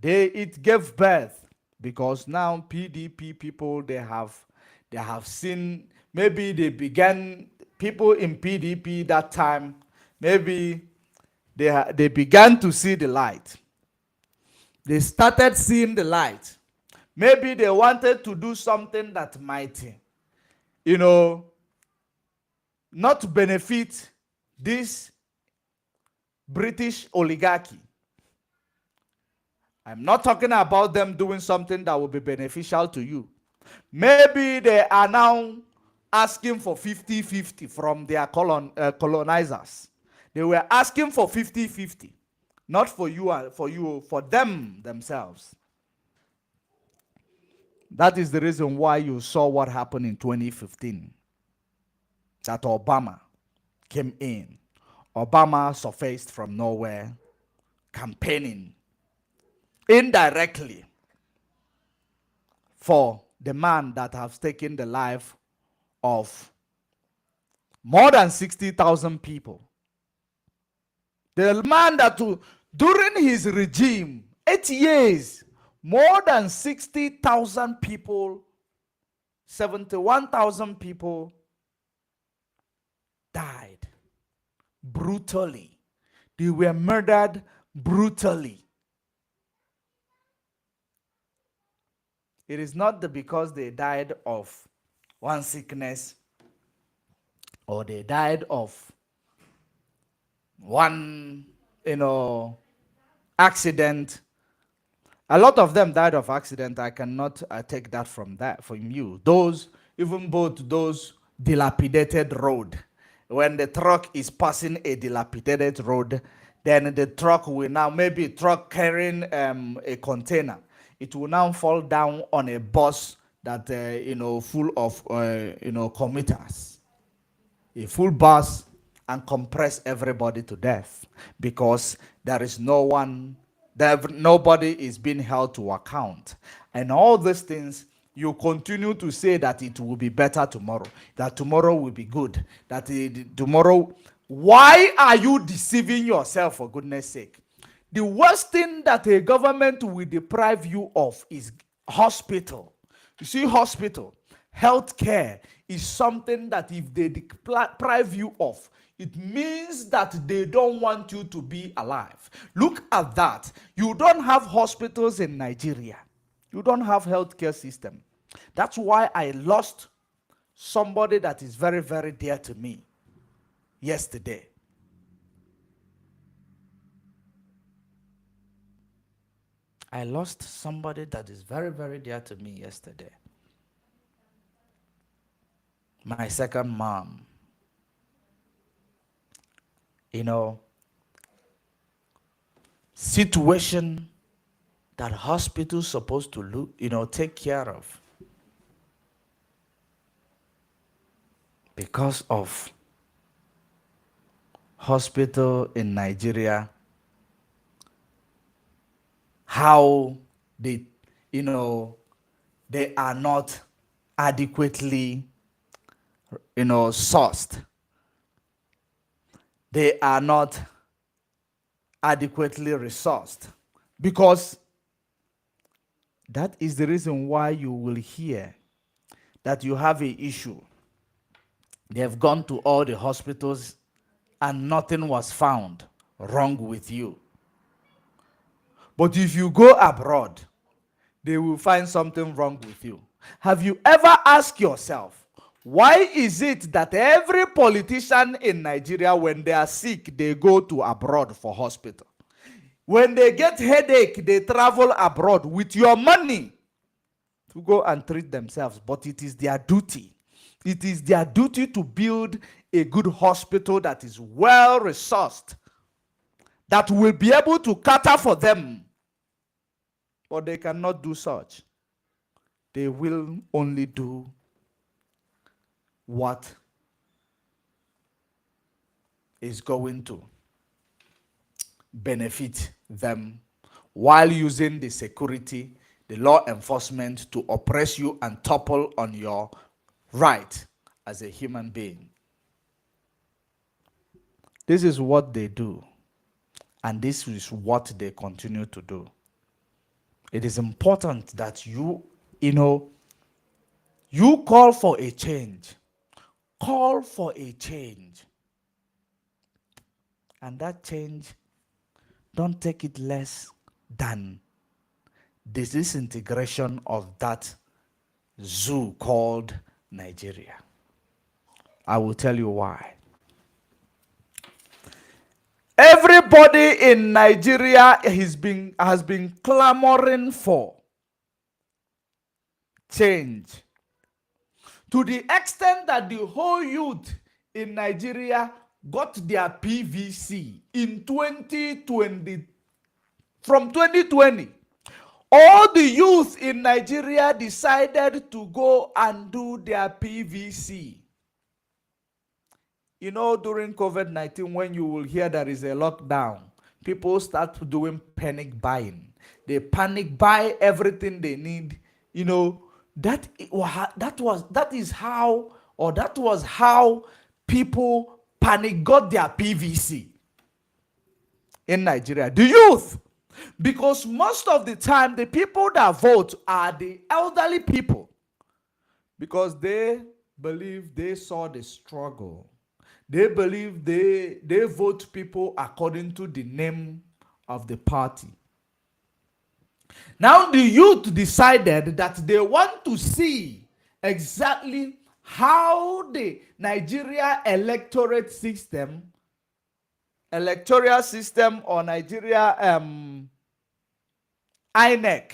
it gave birth, because now PDP people, they have seen, maybe they began, people in PDP that time, maybe they began to see the light. They started seeing the light. Maybe they wanted to do something that might, not benefit this British oligarchy. I'm not talking about them doing something that will be beneficial to you. Maybe they are now asking for 50-50 from their colonizers. They were asking for 50-50, not for you, for them themselves. That is the reason why you saw what happened in 2015. That Obama came in. Obama surfaced from nowhere, campaigning indirectly for the man that has taken the life of more than 60,000 people. The man that during his regime, 8 years, more than 60,000 people, 71,000 people died brutally. They were murdered brutally. It is not because they died of one sickness, or they died of one, accident. A lot of them died of accident. I cannot take that from you. Even both those dilapidated road. When the truck is passing a dilapidated road, then the truck will now, maybe a truck carrying a container, it will now fall down on a bus that full of commuters. A full bus, and compress everybody to death, because there is nobody is being held to account. And all these things, you continue to say that it will be better tomorrow, that tomorrow will be good, that tomorrow. Why are you deceiving yourself, for goodness sake? The worst thing that a government will deprive you of is hospital. You see, hospital, healthcare is something that if they deprive you of, it means that they don't want you to be alive. Look at that. You don't have hospitals in Nigeria. You don't have healthcare system. That's why I lost somebody that is very, very dear to me yesterday. I lost somebody that is very, very dear to me yesterday. My second mom. Situation that hospitals supposed to look, take care of. Because of hospital in Nigeria, how they are not adequately, sourced. They are not adequately resourced, because that is the reason why you will hear that you have an issue. They have gone to all the hospitals and nothing was found wrong with you. But if you go abroad, they will find something wrong with you. Have you ever asked yourself, why is it that every politician in Nigeria, when they are sick, they go to abroad for hospital? When they get headache, they travel abroad with your money to go and treat themselves. But it is their duty It is their duty to build a good hospital that is well resourced, that will be able to cater for them. But they cannot do such. They will only do what is going to benefit them while using the security, the law enforcement to oppress you and topple on your right as a human being. This is what they do, and this is what they continue to do. It is important that you call for a change. Call for a change. And that change, don't take it less than the disintegration of that zoo called Nigeria. I will tell you why. Everybody in Nigeria has been clamoring for change, to the extent that the whole youth in Nigeria got their PVC in 2020. From 2020, all the youth in Nigeria decided to go and do their PVC. You know, during COVID-19, when you will hear there is a lockdown, people start doing panic buying. They panic buy everything they need. You know, that was how people panic got their PVC in Nigeria. The youth. Because most of the time, the people that vote are the elderly people. Because they believe they saw the struggle. They believe they vote people according to the name of the party. Now the youth decided that they want to see exactly how the Nigeria electoral system or Nigeria INEC,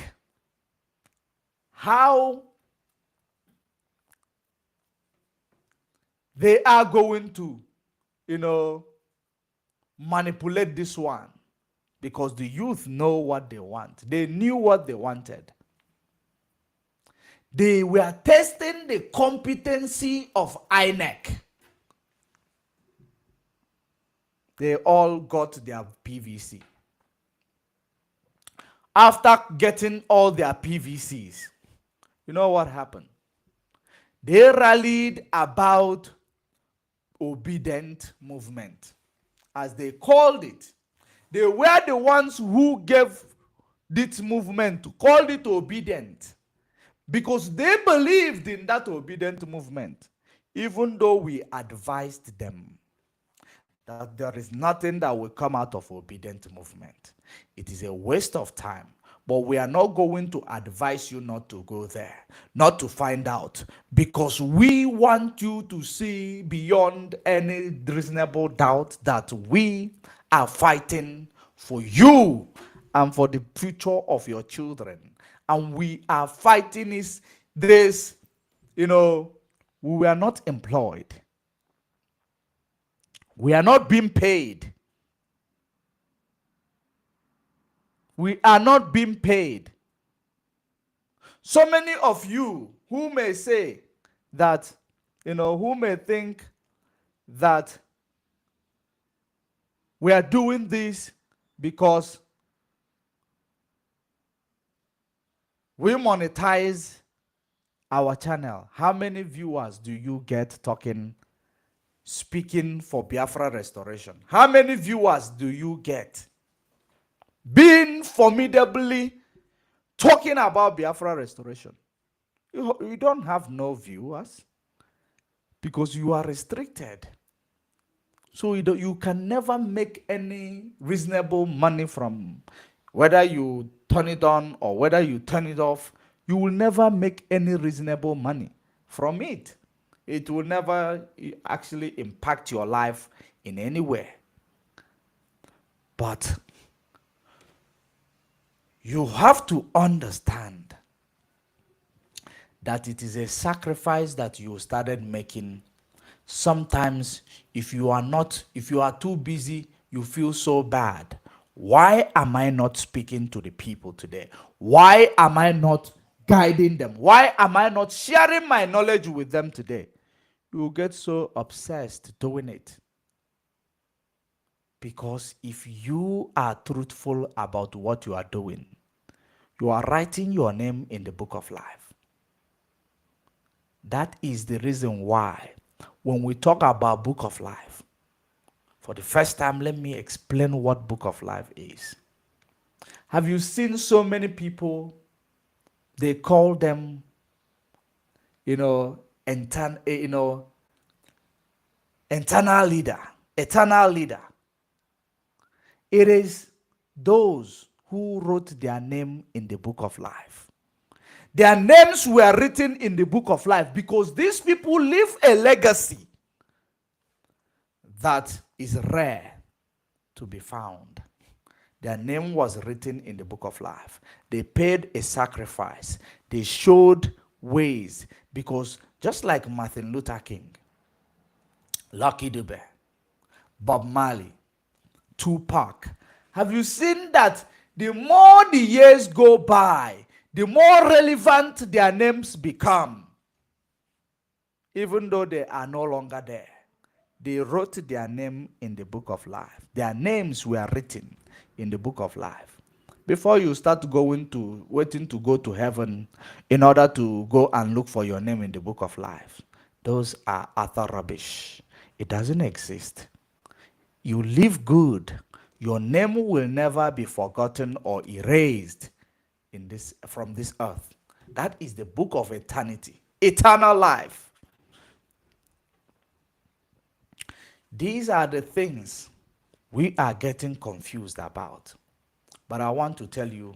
how they are going to, manipulate this one. Because the youth know what they want. They knew what they wanted. They were testing the competency of INEC. They all got their PVC. After getting all their PVCs, you know what happened? They rallied about obedient movement, as they called it. They were the ones who gave this movement, called it obedient, because they believed in that obedient movement, even though we advised them that there is nothing that will come out of obedient movement. It is a waste of time. But we are not going to advise you not to go there, not to find out, because we want you to see beyond any reasonable doubt that we are fighting for you and for the future of your children. And we are fighting this, we were not employed. We are not being paid. We are not being paid. So many of you who may say that, who may think that we are doing this because we monetize our channel. How many viewers do you get speaking for Biafra restoration? How many viewers do you get being formidably talking about Biafra restoration? You don't have no viewers because you are restricted. So you can never make any reasonable money from whether you turn it on or whether you turn it off. You will never make any reasonable money from it. It will never actually impact your life in any way. But you have to understand that it is a sacrifice that you started making. Sometimes if you are too busy, you feel so bad. Why am I not speaking to the people today? Why am I not guiding them? Why am I not sharing my knowledge with them today? You will get so obsessed doing it. Because if you are truthful about what you are doing, you are writing your name in the book of life. That is the reason why when we talk about book of life, for the first time, let me explain what book of life is. Have you seen so many people, they call them, eternal leader, eternal leader. It is those who wrote their name in the book of life. Their names were written in the book of life because these people leave a legacy that is rare to be found. Their name was written in the book of life. They paid a sacrifice. They showed ways because just like Martin Luther King, Lucky Dube, Bob Marley, Tupac, have you seen that the more the years go by, the more relevant their names become? Even though they are no longer there, they wrote their name in the book of life. Their names were written in the book of life. Before you start waiting to go to heaven in order to go and look for your name in the book of life, those are utter rubbish. It doesn't exist. You live good, your name will never be forgotten or erased from this earth. That is the book of eternity, eternal life. These are the things we are getting confused about. But I want to tell you,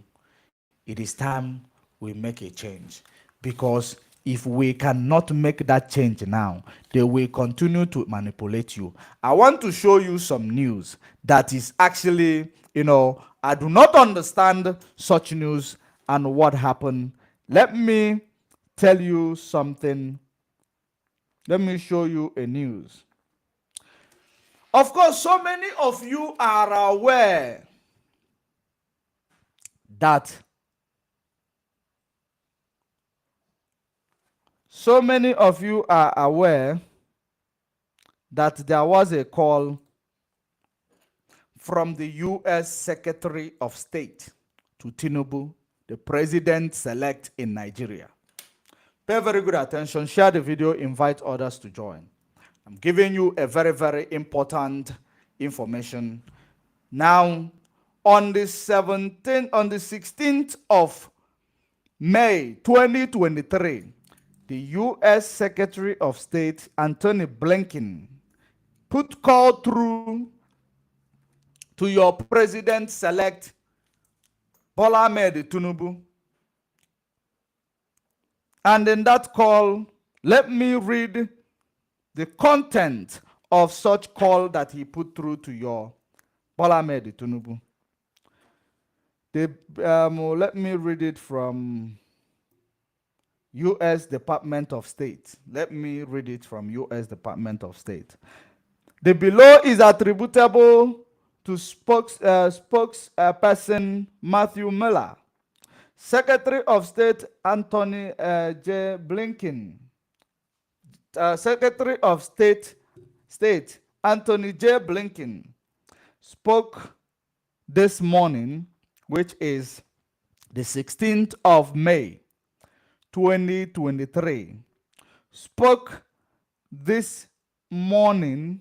it is time we make a change. Because if we cannot make that change now, they will continue to manipulate you. I want to show you some news that is actually, I do not understand such news and what happened. Let me tell you something. Let me show you a news. Of course, so many of you are aware that there was a call from the U.S. Secretary of State to Tinubu, the president-elect in Nigeria. Pay very good attention, share the video, invite others to join. I'm giving you a very, very important information. Now, on the 16th of May 2023, the U.S. Secretary of State, Antony Blinken, put call through to your president-select, Bola Ahmed Tinubu. And in that call, let me read the content of such call that he put through to your Bola Ahmed Tinubu. Let me read it from U.S. Department of State. Let me read it from U.S. Department of State. The below is attributable to spokesperson Matthew Miller, Secretary of State Antony J. Blinken, Secretary of State Antony J. Blinken spoke this morning, which is the 16th of May, 2023, spoke this morning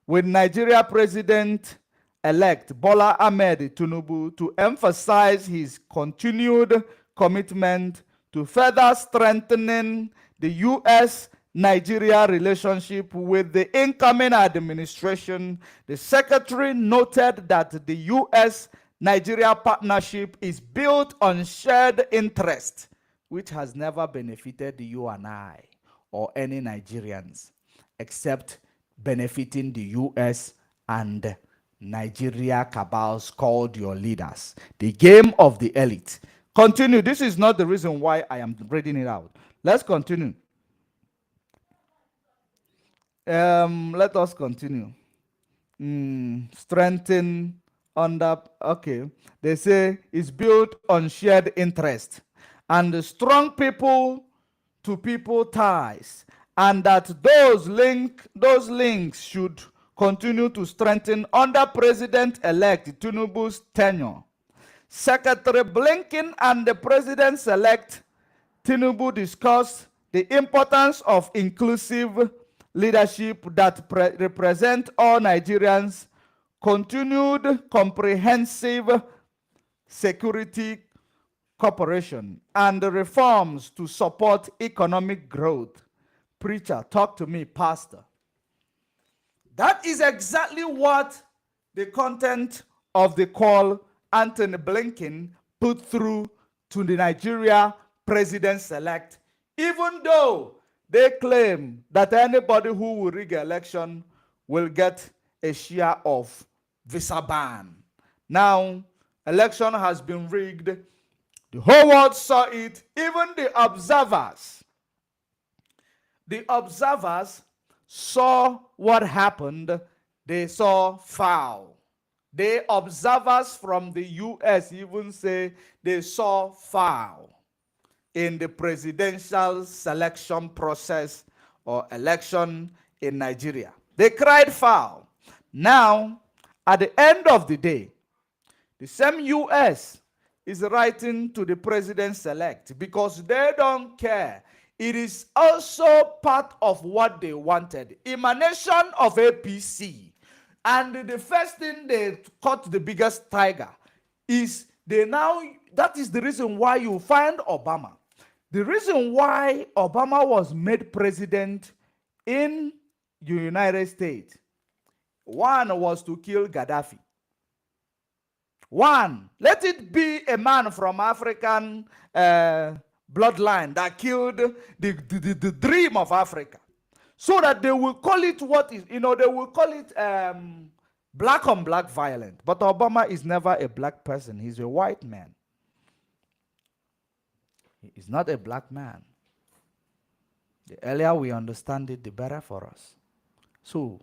with Nigeria President-elect Bola Ahmed Tinubu to emphasize his continued commitment to further strengthening the U.S.-Nigeria relationship with the incoming administration. The secretary noted that the U.S.-Nigeria partnership is built on shared interest, which has never benefited you and I or any Nigerians, except benefiting the U.S. and Nigeria cabals called your leaders. The game of the elite Continue. This is not the reason why I am reading it out. Let's continue. Let us continue. Strengthen under, okay. They say it's built on shared interest and strong people to people ties, and that those links should continue to strengthen under President-elect Tinubu's tenure. Secretary Blinken and the President-elect Tinubu discussed the importance of inclusive leadership that represent all Nigerians, continued comprehensive security cooperation, and reforms to support economic growth. Preacher, talk to me, pastor. That is exactly what the content of the call Anthony Blinken put through to the Nigeria president-elect, even though they claim that anybody who will rig election will get a share of visa ban. Now, election has been rigged. The whole world saw it, even the observers. The observers saw what happened. They saw foul. The observers from the US even say they saw foul in the presidential selection process or election in Nigeria. They cried foul. Now, at the end of the day, the same US is writing to the president-elect because they don't care. It is also part of what they wanted. Emanation of APC. And the first thing they caught the biggest tiger is that is the reason why you find Obama. The reason why Obama was made president in the United States, one was to kill Gaddafi. One, let it be a man from African bloodline that killed the dream of Africa. So that they will call it what is, they will call it black on black violence. But Obama is never a black person. He's a white man. He is not a black man. The earlier we understand it, the better for us. So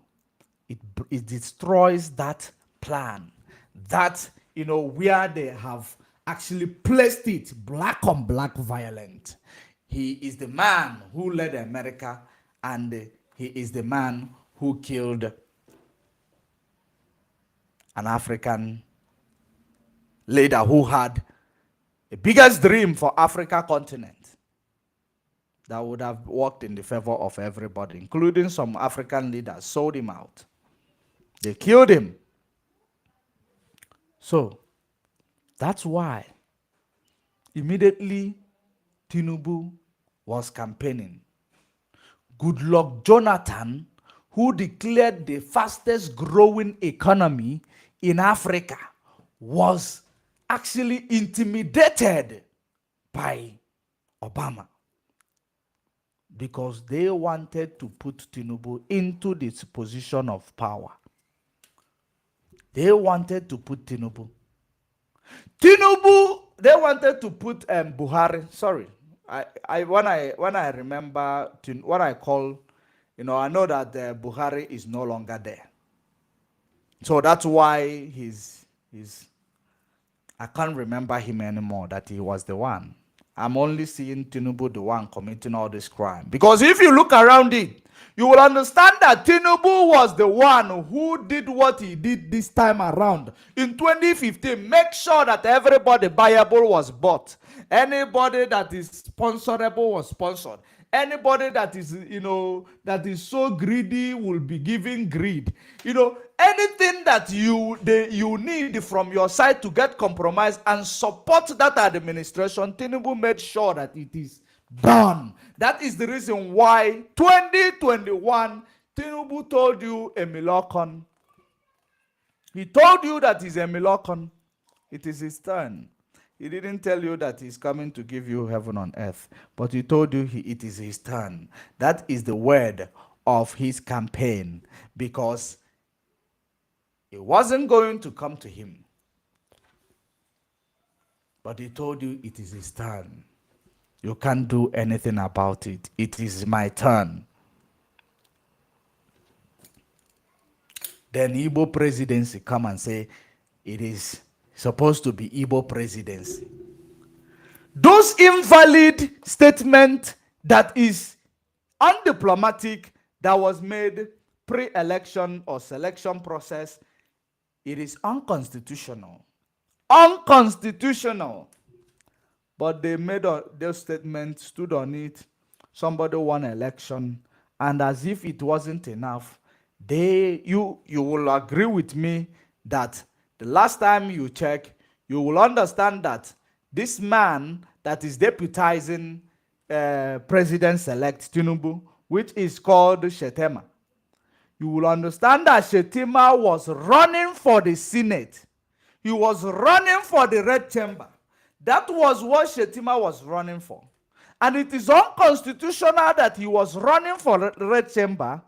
it destroys that plan. That, where they have actually placed it, black on black violent. He is the man who led America, and he is the man who killed an African leader who had the biggest dream for Africa continent that would have worked in the favor of everybody, including some African leaders, sold him out. They killed him. So, that's why immediately Tinubu was campaigning. Goodluck Jonathan, who declared the fastest growing economy in Africa, was actually intimidated by Obama because they wanted to put Tinubu into this position of power. They wanted to put Tinubu. They wanted to put Buhari. Sorry, when I remember what I call, I know that Buhari is no longer there. So that's why I can't remember him anymore, that he was the one. I'm only seeing Tinubu the one committing all this crime. Because if you look around it, you will understand that Tinubu was the one who did what he did this time around. In 2015, make sure that everybody buyable was bought. Anybody that is sponsorable was sponsored. Anybody that is, that is so greedy will be giving greed. Anything that you need from your side to get compromised and support that administration, Tinubu made sure that it is done. That is the reason why 2021, Tinubu told you a Milokon. He told you that he's a Milokon. It is his turn. He didn't tell you that he's coming to give you heaven on earth, but he told you it is his turn. That is the word of his campaign, because it wasn't going to come to him. But he told you it is his turn. You can't do anything about it. It is my turn. Then Igbo presidency come and say it is supposed to be Igbo presidency. Those invalid statement that is undiplomatic, that was made pre-election or selection process, it is unconstitutional. Unconstitutional. But they made those statements, stood on it. Somebody won election, and as if it wasn't enough, you will agree with me that the last time you check, you will understand that this man that is deputizing President-elect Tinubu, which is called Shettima, you will understand that Shettima was running for the Senate. He was running for the Red Chamber. That was what Shettima was running for. And it is unconstitutional that he was running for the Red Chamber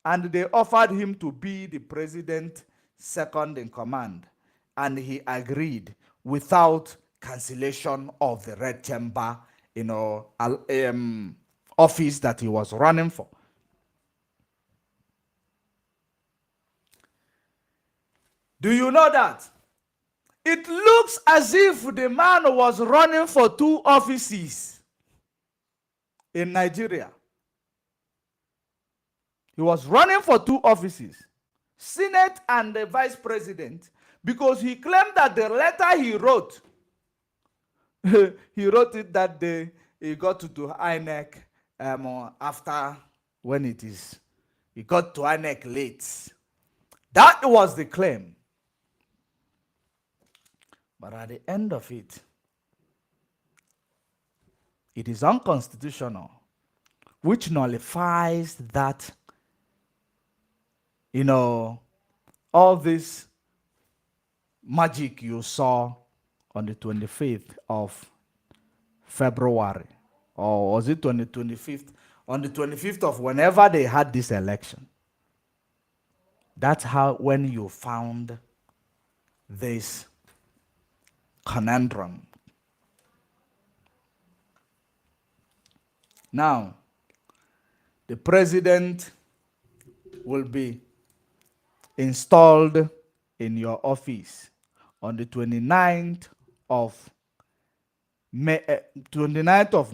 and they offered him to be the president second in command. And he agreed without cancellation of the Red Chamber, office that he was running for. Do you know that? It looks as if the man was running for 2 offices in Nigeria. He was running for 2 offices, Senate and the Vice President, because he claimed that the letter he wrote, he wrote it that day, he got to INEC after when it is, he got to INEC late. That was the claim. But at the end of it, it is unconstitutional, which nullifies that, all this magic you saw on the 25th of February, or was it on the 25th? On the 25th of whenever they had this election. That's how, when you found this conundrum. Now, the president will be installed in your office on the 29th of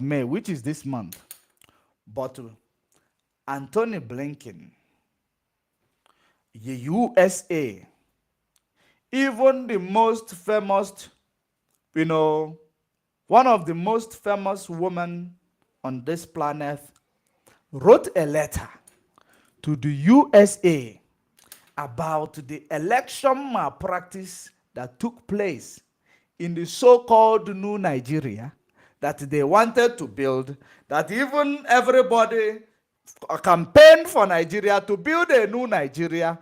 May, which is this month. But Anthony Blinken, the USA, even the most famous, one of the most famous women on this planet, wrote a letter to the USA about the election malpractice that took place in the so-called New Nigeria that they wanted to build, that even everybody campaigned for Nigeria to build a new Nigeria.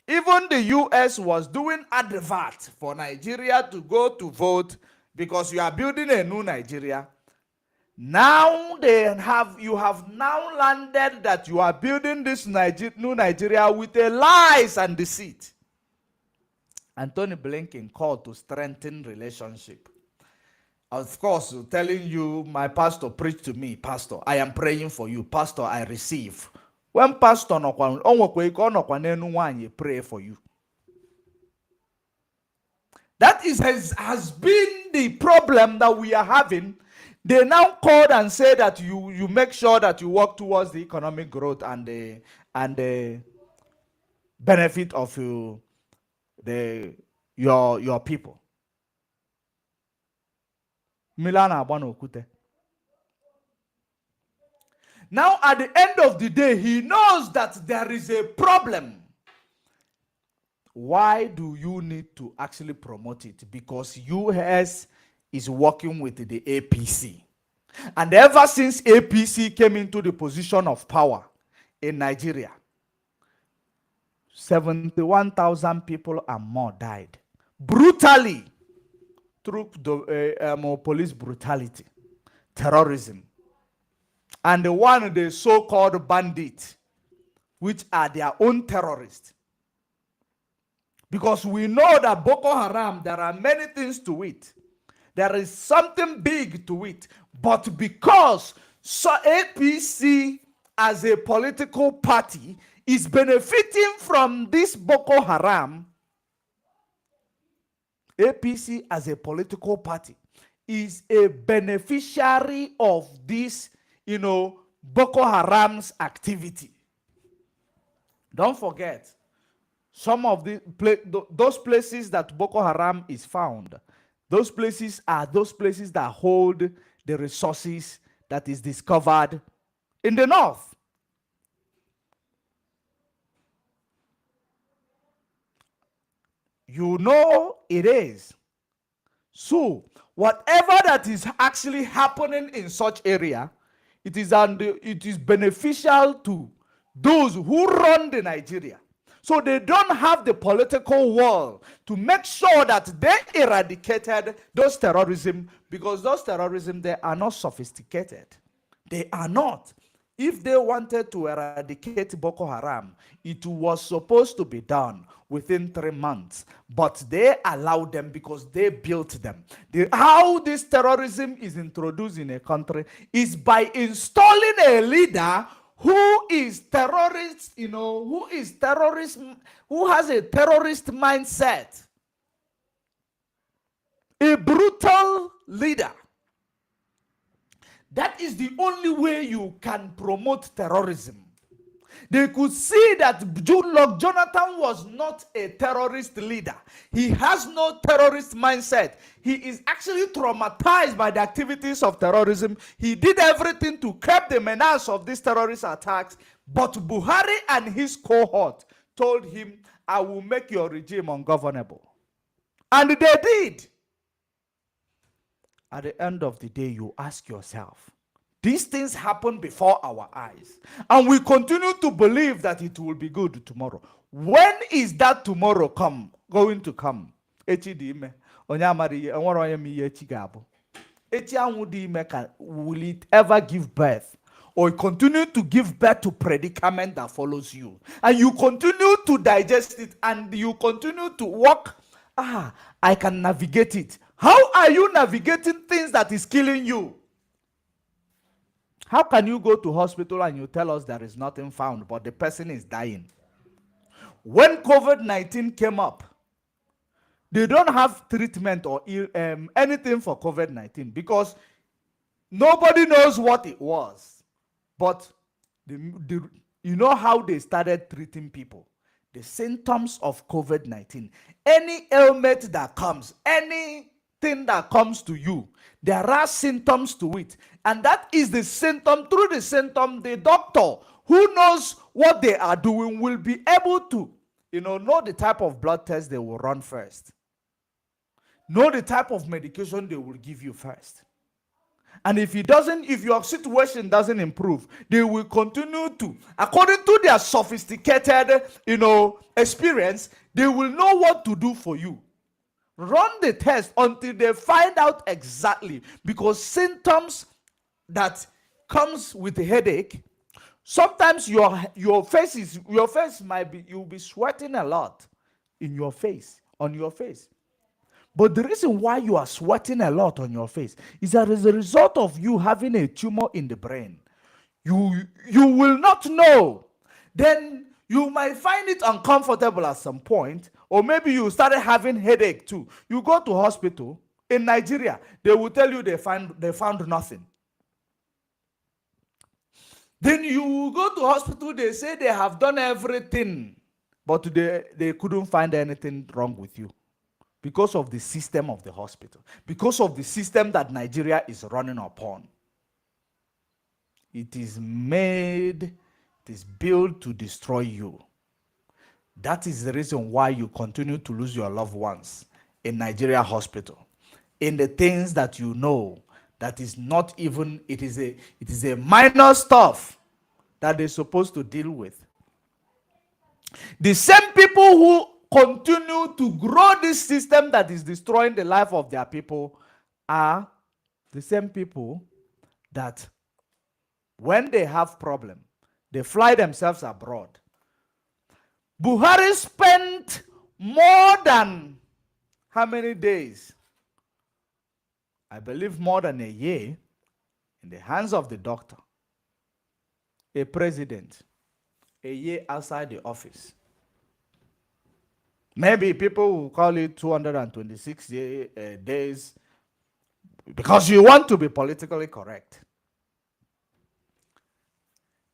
Even the US was doing advert for Nigeria to go to vote because you are building a new Nigeria. Now you have now landed that you are building this new Nigeria with a lies and deceit. Anthony Blinken called to strengthen relationship. Of course, telling you, my pastor preached to me, pastor, I am praying for you, pastor, I receive. When pastor pray for you. That has been the problem that we are having. They now called and say that you make sure that you work towards the economic growth and the benefit of your people. Milana Okute. Now, at the end of the day, he knows that there is a problem. Why do you need to actually promote it? Because US is working with the APC. And ever since APC came into the position of power in Nigeria, 71,000 people and more died. Brutally. Through police brutality, terrorism. And the so-called bandits, which are their own terrorists. Because we know that Boko Haram, there are many things to it. There is something big to it. But because APC as a political party is benefiting from this Boko Haram, APC as a political party is a beneficiary of this, Boko Haram's activity. Don't forget, some of those places that Boko Haram is found, those places are those places that hold the resources that is discovered in the north. You know it is. So, whatever that is actually happening in such area, it is beneficial to those who run the Nigeria. So they don't have the political will to make sure that they eradicated those terrorism, because those terrorism, they are not sophisticated. They are not. If they wanted to eradicate Boko Haram, it was supposed to be done within 3 months. But they allowed them because they built them. How this terrorism is introduced in a country is by installing a leader who is terrorist, who has a terrorist mindset. A brutal leader. That is the only way you can promote terrorism. They could see that Goodluck Jonathan was not a terrorist leader. He has no terrorist mindset. He is actually traumatized by the activities of terrorism. He did everything to curb the menace of these terrorist attacks. But Buhari and his cohort told him, I will make your regime ungovernable. And they did. At the end of the day, you ask yourself, these things happen before our eyes, and we continue to believe that it will be good tomorrow. When is that tomorrow going to come? Will it ever give birth? Or continue to give birth to predicament that follows you? And you continue to digest it, and you continue to walk. I can navigate it. How are you navigating things that is killing you? How can you go to hospital and you tell us there is nothing found, but the person is dying? When COVID-19 came up, they don't have treatment or anything for COVID-19 because nobody knows what it was. But you know how they started treating people? The symptoms of COVID-19. Any ailment that comes, anything that comes to you, there are symptoms to it. And that is the symptom. Through the symptom, the doctor who knows what they are doing will be able to, know the type of blood test they will run first. Know the type of medication they will give you first. And if your situation doesn't improve, they will continue to, according to their sophisticated, experience, they will know what to do for you. Run the test until they find out exactly, because symptoms that comes with a headache, sometimes your face might be, you'll be sweating a lot on your face. But the reason why you are sweating a lot on your face is that as a result of you having a tumor in the brain. You will not know. Then you might find it uncomfortable at some point, or maybe you started having headache too. You go to hospital in Nigeria, they will tell you they found nothing. Then you go to hospital, they say they have done everything, but they couldn't find anything wrong with you. Because of the system of the hospital. Because of the system that Nigeria is running upon. It is built to destroy you. That is the reason why you continue to lose your loved ones in Nigeria hospital. In the things that you know, that is not even, it is a minor stuff that they're supposed to deal with. The same people who continue to grow this system that is destroying the life of their people are the same people that when they have problem, they fly themselves abroad. Buhari spent more than how many days I believe more than a year in the hands of the doctor, a president, a year outside the office. Maybe people will call it 226 days because you want to be politically correct.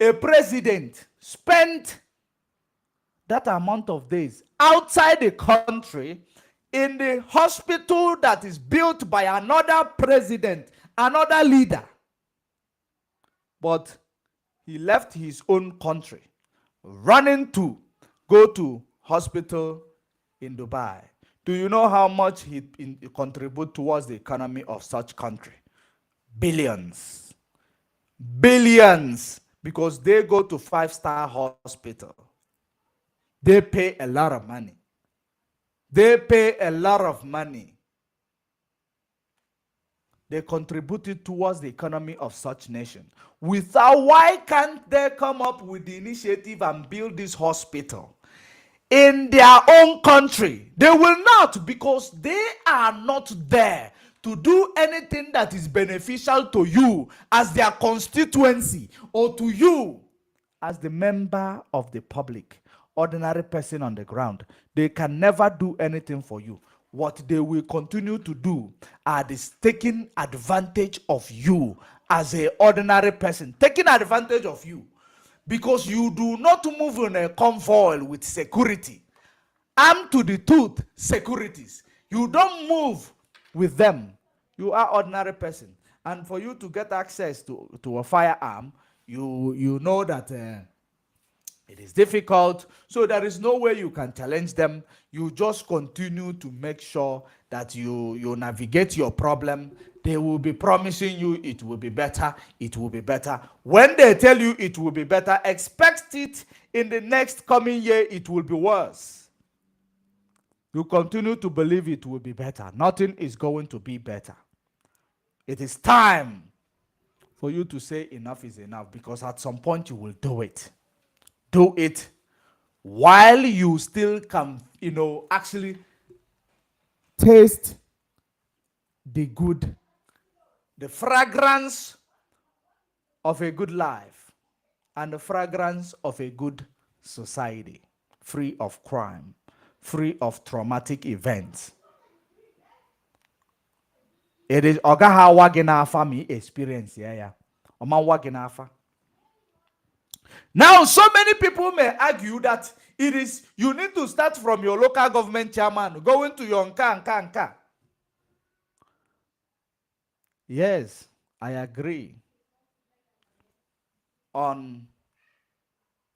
A president spent that amount of days outside the country in the hospital that is built by another president, another leader. But he left his own country, running to go to hospital in Dubai. Do you know how much he contribute towards the economy of such country? Billions. Billions. Because they go to 5-star hospital. They pay a lot of money. They pay a lot of money. They contributed towards the economy of such nation. Without, why can't they come up with the initiative and build this hospital in their own country? They will not, because they are not there to do anything that is beneficial to you as their constituency, or to you as the member of the public, ordinary person on the ground. They can never do anything for you. What they will continue to do are this taking advantage of you as an ordinary person, taking advantage of you because you do not move in a convoy with security, armed to the tooth securities. You don't move with them. You are ordinary person, and for you to get access to a firearm, you know that it is difficult, so there is no way you can challenge them. You just continue to make sure that you navigate your problem. They will be promising you it will be better, it will be better. When they tell you it will be better, expect it in the next coming year it will be worse. You continue to believe it will be better. Nothing is going to be better. It is time for you to say enough is enough, because at some point you will do it. Do it while you still can, actually taste the good, the fragrance of a good life and the fragrance of a good society, free of crime, free of traumatic events. It is Ogaha Waginafa me experience, yeah. Oma Waginafa. Now, so many people may argue that it is, you need to start from your local government chairman, going to your nka. Yes, I agree. On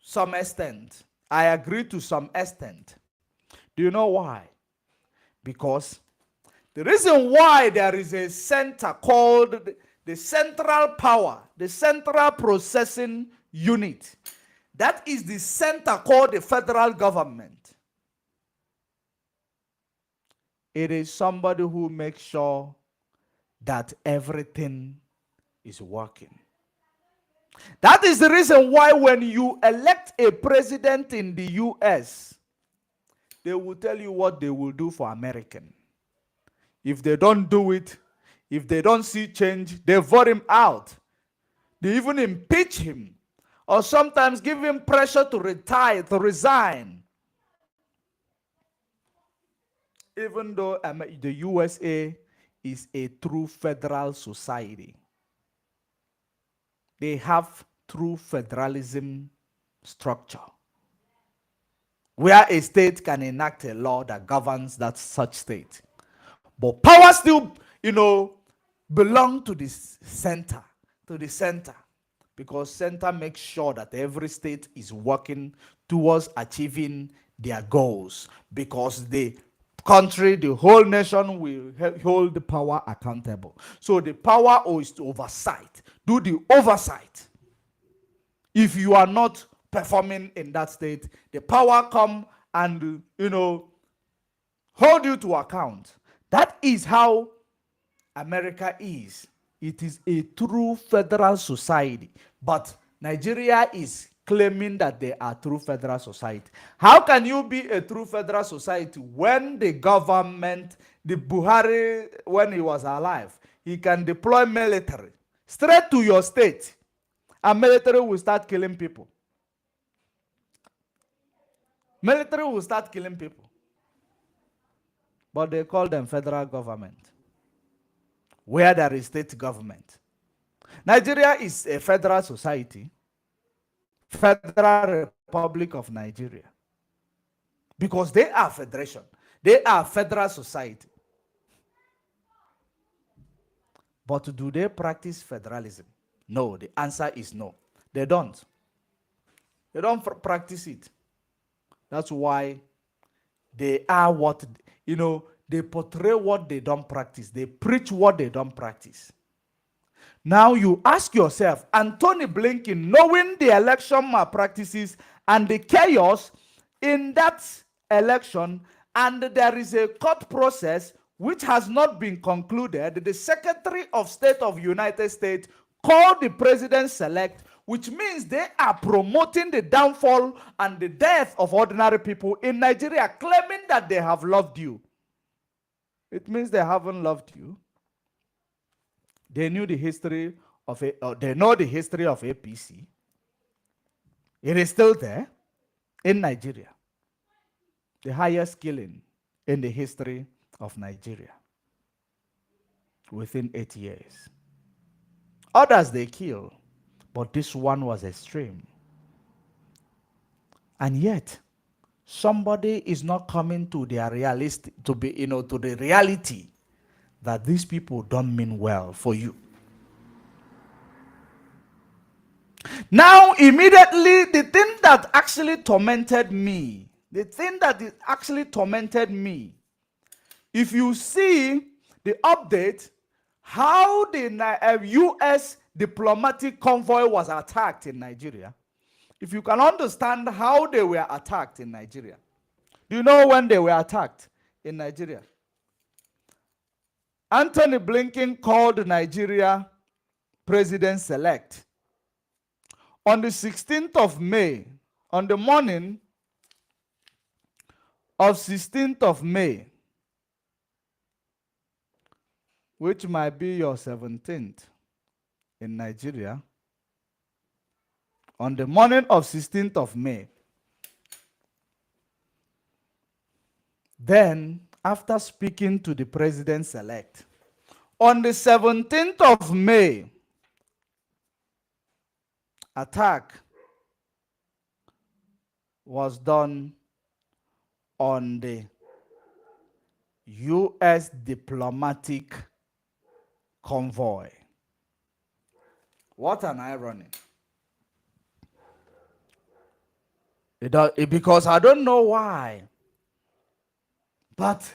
some extent. I agree to some extent. Do you know why? Because the reason why there is a center called the Central Power, the Central Processing Unit, that is the center called the federal government. It is somebody who makes sure that everything is working. That is the reason why when you elect a president in the US, they will tell you what they will do for American. If they don't do it, if they don't see change, they vote him out. They even impeach him, or sometimes give him pressure to retire, to resign. Even though the USA is a true federal society, they have true federalism structure, where a state can enact a law that governs that such state. But power still, belong to the center, because center makes sure that every state is working towards achieving their goals, because the country, the whole nation will hold the power accountable. So the power is to oversight, do the oversight. If you are not performing in that state, the power come and, hold you to account. That is how America is. It is a true federal society. But Nigeria is claiming that they are true federal society. How can you be a true federal society when the government, the Buhari, when he was alive, he can deploy military straight to your state, and military will start killing people. Military will start killing people. But they call them federal government, where there is state government. Nigeria is a federal society, Federal Republic of Nigeria, because they are federation. They are federal society. But do they practice federalism? No, the answer is no. They don't. They don't practice it. That's why they are what, they portray what they don't practice. They preach what they don't practice. Now you ask yourself, Anthony Blinken, knowing the election malpractices and the chaos in that election, and there is a court process which has not been concluded, the Secretary of State of United States called the president-elect, which means they are promoting the downfall and the death of ordinary people in Nigeria, claiming that they have loved you. It means they haven't loved you. They knew the history of they know the history of APC. It is still there in Nigeria. The highest killing in the history of Nigeria within 8 years. Others they kill, but this one was extreme. And yet, somebody is not coming to their to the reality that these people don't mean well for you. Now, immediately, the thing that actually tormented me, if you see the update, how the U.S. diplomatic convoy was attacked in Nigeria, if you can understand how they were attacked in Nigeria. Do you know when they were attacked in Nigeria? Anthony Blinken called Nigeria president-elect on the 16th of May, on the morning of 16th of May, which might be your 17th in Nigeria. On the morning of 16th of May, then after speaking to the president-elect, on the 17th of May, attack was done on the U.S. diplomatic convoy. What an irony. Because I don't know why, but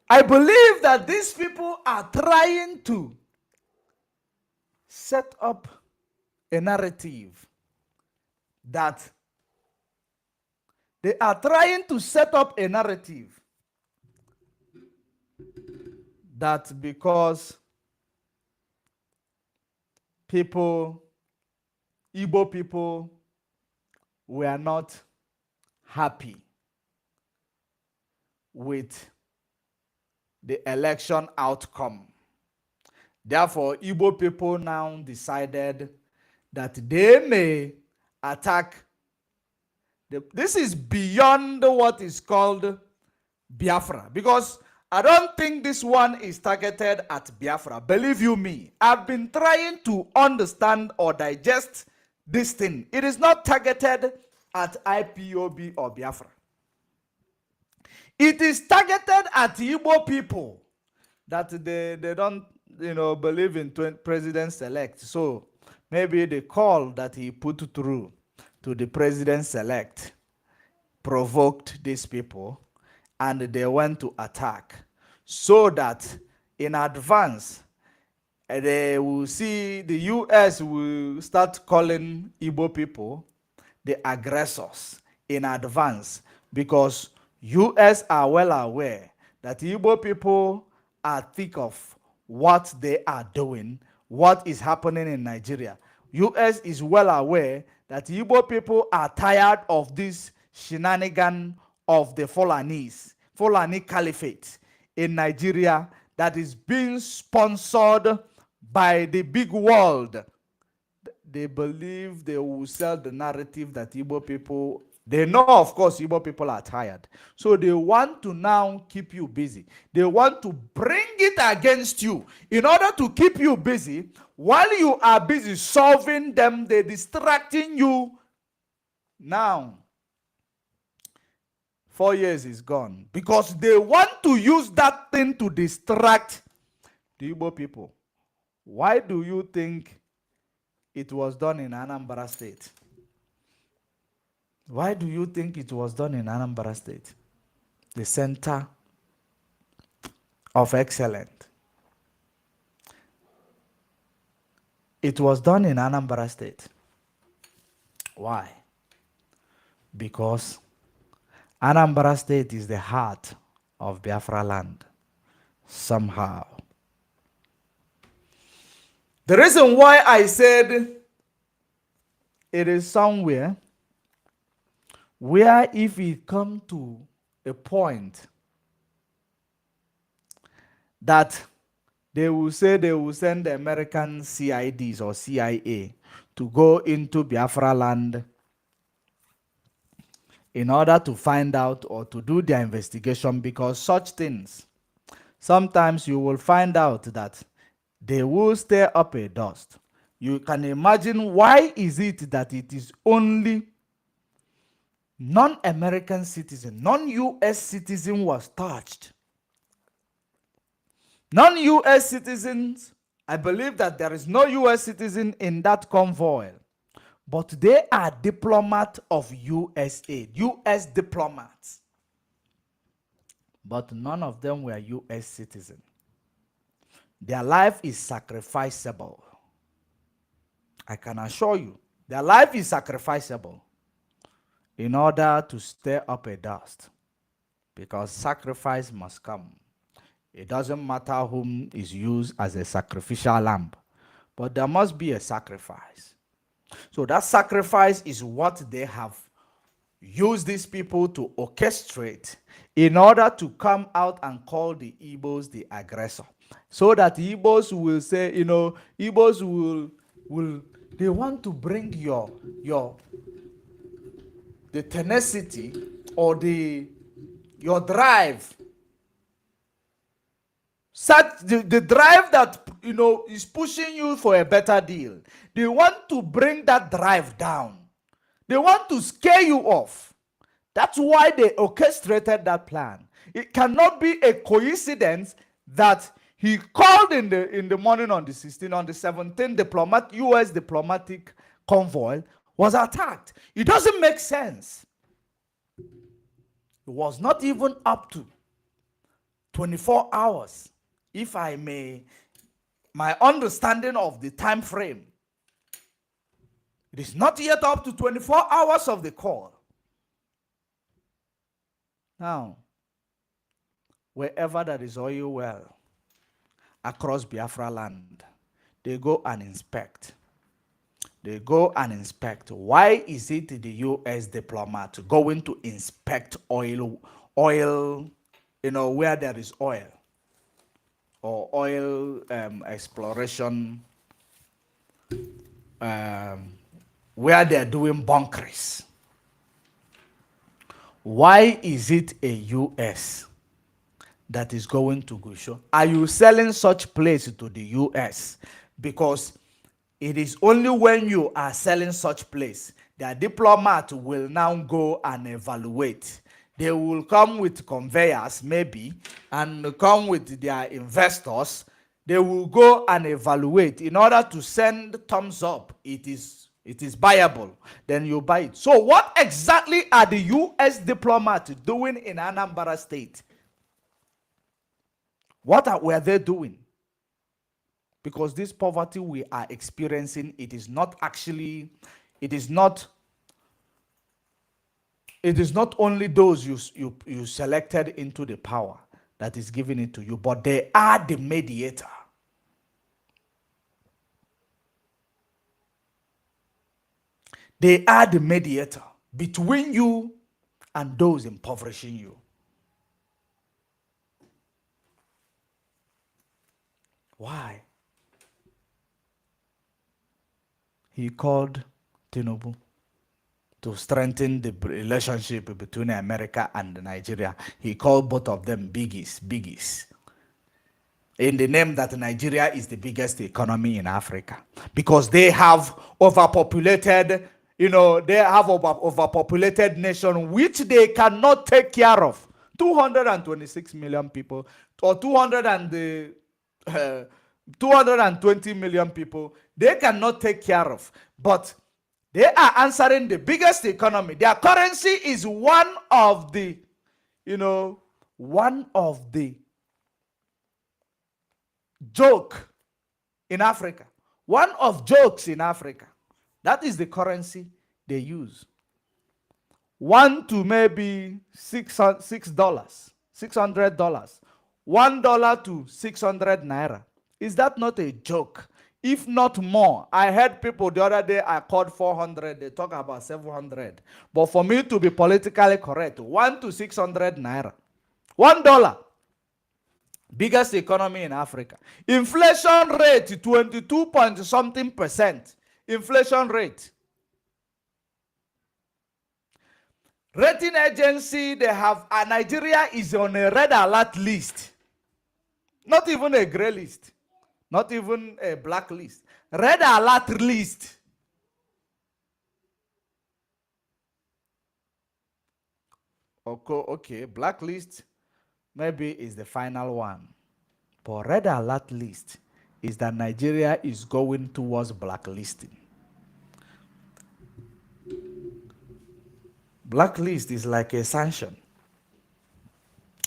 I believe that these people are trying to set up a narrative that because Igbo people were not happy with the election outcome. Therefore, Igbo people now decided that they may attack. This is beyond what is called Biafra, because I don't think this one is targeted at Biafra. Believe you me, I've been trying to understand or digest this thing. It is not targeted at IPOB or Biafra. It is targeted at Igbo people that they don't believe in president-elect. So maybe the call that he put through to the president-elect provoked these people, and they went to attack, so that in advance they will see the U.S. will start calling Igbo people the aggressors in advance, because U.S. are well aware that Igbo people are thick of what they are doing, what is happening in Nigeria. U.S. is well aware that Igbo people are tired of this shenanigan of the Fulani Caliphate in Nigeria that is being sponsored by the big world. They believe they will sell the narrative that Igbo people, they know, of course, Igbo people are tired. So they want to now keep you busy. They want to bring it against you in order to keep you busy. While you are busy solving them, they're distracting you. Now, 4 years is gone because they want to use that thing to distract the Igbo people. Why do you think it was done in Anambra State? Why do you think it was done in Anambra State? The center of excellence. It was done in Anambra State. Why? Because Anambra State is the heart of Biafra land. Somehow. The reason why I said it is somewhere where if it come to a point that they will say they will send the American CIDs or CIA to go into Biafra land in order to find out or to do their investigation, because such things, sometimes you will find out that they will stir up a dust. You can imagine why is it that it is only non-American citizen, non-US citizen was touched. Non-US citizens, I believe that there is no US citizen in that convoy, but they are diplomats of USA, US diplomats. But none of them were US citizens. Their life is sacrificable. I can assure you, their life is sacrificable in order to stir up a dust, because sacrifice must come. It doesn't matter whom is used as a sacrificial lamb, but there must be a sacrifice. So that sacrifice is what they have used these people to orchestrate in order to come out and call the Igbos the aggressor. So that the Igbos will say, you know, Igbos will they want to bring the tenacity or your drive, the drive that, you know, is pushing you for a better deal. They want to bring that drive down. They want to scare you off. That's why they orchestrated that plan. It cannot be a coincidence that he called in the morning on the 16th, on the 17th, US diplomatic convoy was attacked. It doesn't make sense. It was not even up to 24 hours, if I may, my understanding of the time frame. It is not yet up to 24 hours of the call. Now, wherever there is oil well across Biafra land, they go and inspect. They go and inspect. Why is it the US diplomat going to inspect oil, you know, where there is oil or oil exploration, where they're doing bunkers? Why is it a US that is going to Gusho? Are you selling such place to the US? Because it is only when you are selling such place that diplomat will now go and evaluate. They will come with conveyors maybe and come with their investors. They will go and evaluate in order to send thumbs up. It is viable. Then you buy it. So what exactly are the US diplomats doing in Anambra State? What were they doing? Because this poverty we are experiencing, it is not only those you selected into the power that is giving it to you, but they are the mediator. They are the mediator between you and those impoverishing you. Why? He called Tinubu to strengthen the relationship between America and Nigeria. He called both of them biggies. In the name that Nigeria is the biggest economy in Africa because they have overpopulated, they have overpopulated nation which they cannot take care of. 226 million people or 220 million people, they cannot take care of. But they are answering the biggest economy. Their currency is one of the joke in Africa. One of jokes in Africa. That is the currency they use. $1 to maybe $600. $1 to 600 naira. Is that not a joke? If not more. I heard people the other day, I called 400. They talk about 700. But for me to be politically correct, 1 to 600 naira. $1. Biggest economy in Africa. Inflation rate 22 point something percent. Inflation rate. Rating agency, they have Nigeria is on a red alert list. Not even a gray list. Not even a black list. Red alert list. Okay, blacklist maybe is the final one. But red alert list is that Nigeria is going towards blacklisting. Blacklist is like a sanction.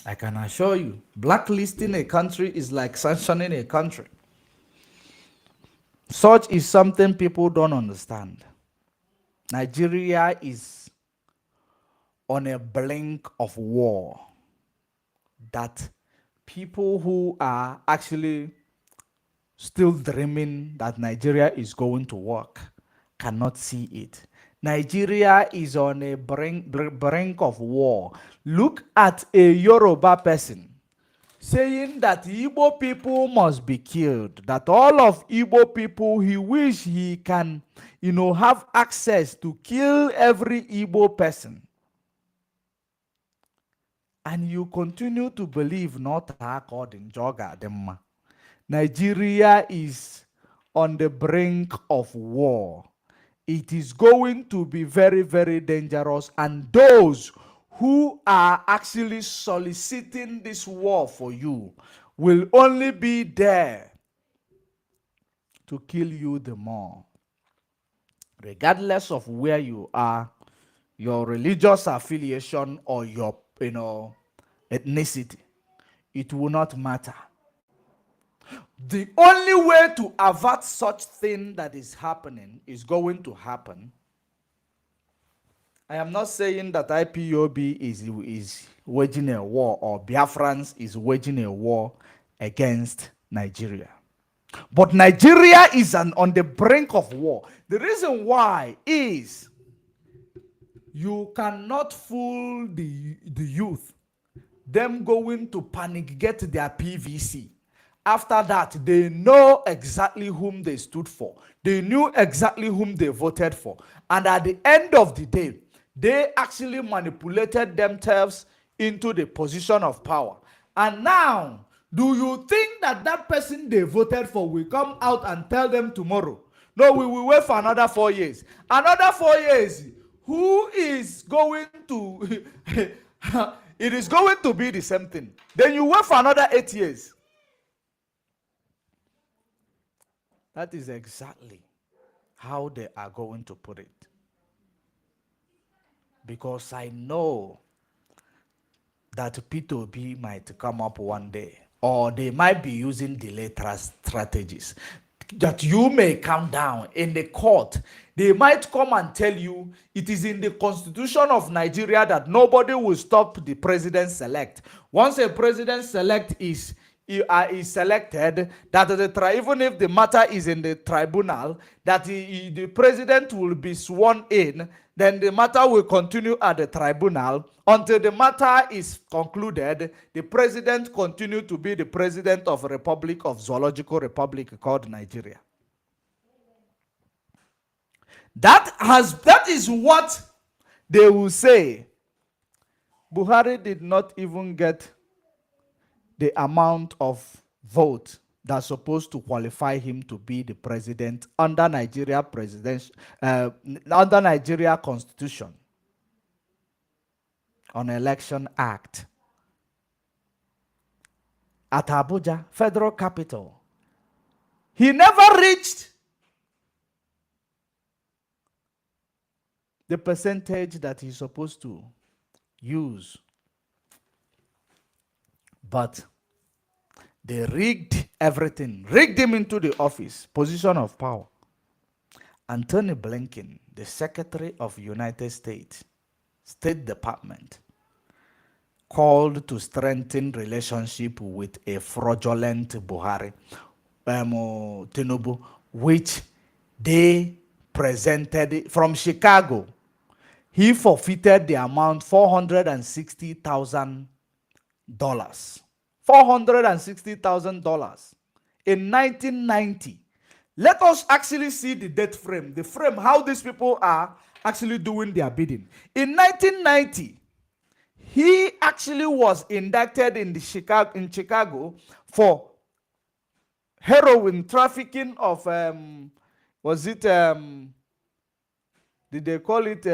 I can assure you, blacklisting a country is like sanctioning a country. Such is something people don't understand. Nigeria is on a brink of war that people who are actually still dreaming that Nigeria is going to work cannot see it. Nigeria is on a brink of war. Look at a Yoruba person saying that Igbo people must be killed, that all of Igbo people, he wish he can, have access to kill every Igbo person. And you continue to believe not according Joga Demma. Nigeria is on the brink of war. It is going to be very, very dangerous. And those who are actually soliciting this war for you will only be there to kill you the more. Regardless of where you are, your religious affiliation or your ethnicity, it will not matter. The only way to avert such thing that is happening is going to happen. I am not saying that IPOB is waging a war or Biafrans is waging a war against Nigeria. But Nigeria is on the brink of war. The reason why is you cannot fool the youth. Them going to panic get their PVC. After that, they know exactly whom they stood for. They knew exactly whom they voted for. And at the end of the day, they actually manipulated themselves into the position of power. And now, do you think that that person they voted for will come out and tell them tomorrow, no, we will wait for another 4 years. Another 4 years, who is going to... It is going to be the same thing. Then you wait for another 8 years. That is exactly how they are going to put it. Because I know that P2B might come up one day, or they might be using delay strategies that you may calm down in the court. They might come and tell you it is in the constitution of Nigeria that nobody will stop the president select. Once a president select is is selected, that even if the matter is in the tribunal, that the president will be sworn in, then the matter will continue at the tribunal until the matter is concluded. The president continue to be the president of a Republic of Zoological Republic called Nigeria. That is what they will say. Buhari did not even get the amount of vote that's supposed to qualify him to be the president under Nigeria under Nigeria Constitution on Election Act. At Abuja, federal capital, he never reached the percentage that he's supposed to use. But they rigged everything, rigged him into the office, position of power. Antony Blinken, the Secretary of United States, State Department, called to strengthen relationship with a fraudulent Buhari, Tinubu, which they presented from Chicago. He forfeited the amount $460,000. $460,000 in 1990. Let us actually see the date frame, how these people are actually doing their bidding. In 1990, he actually was indicted in Chicago for heroin trafficking of did they call it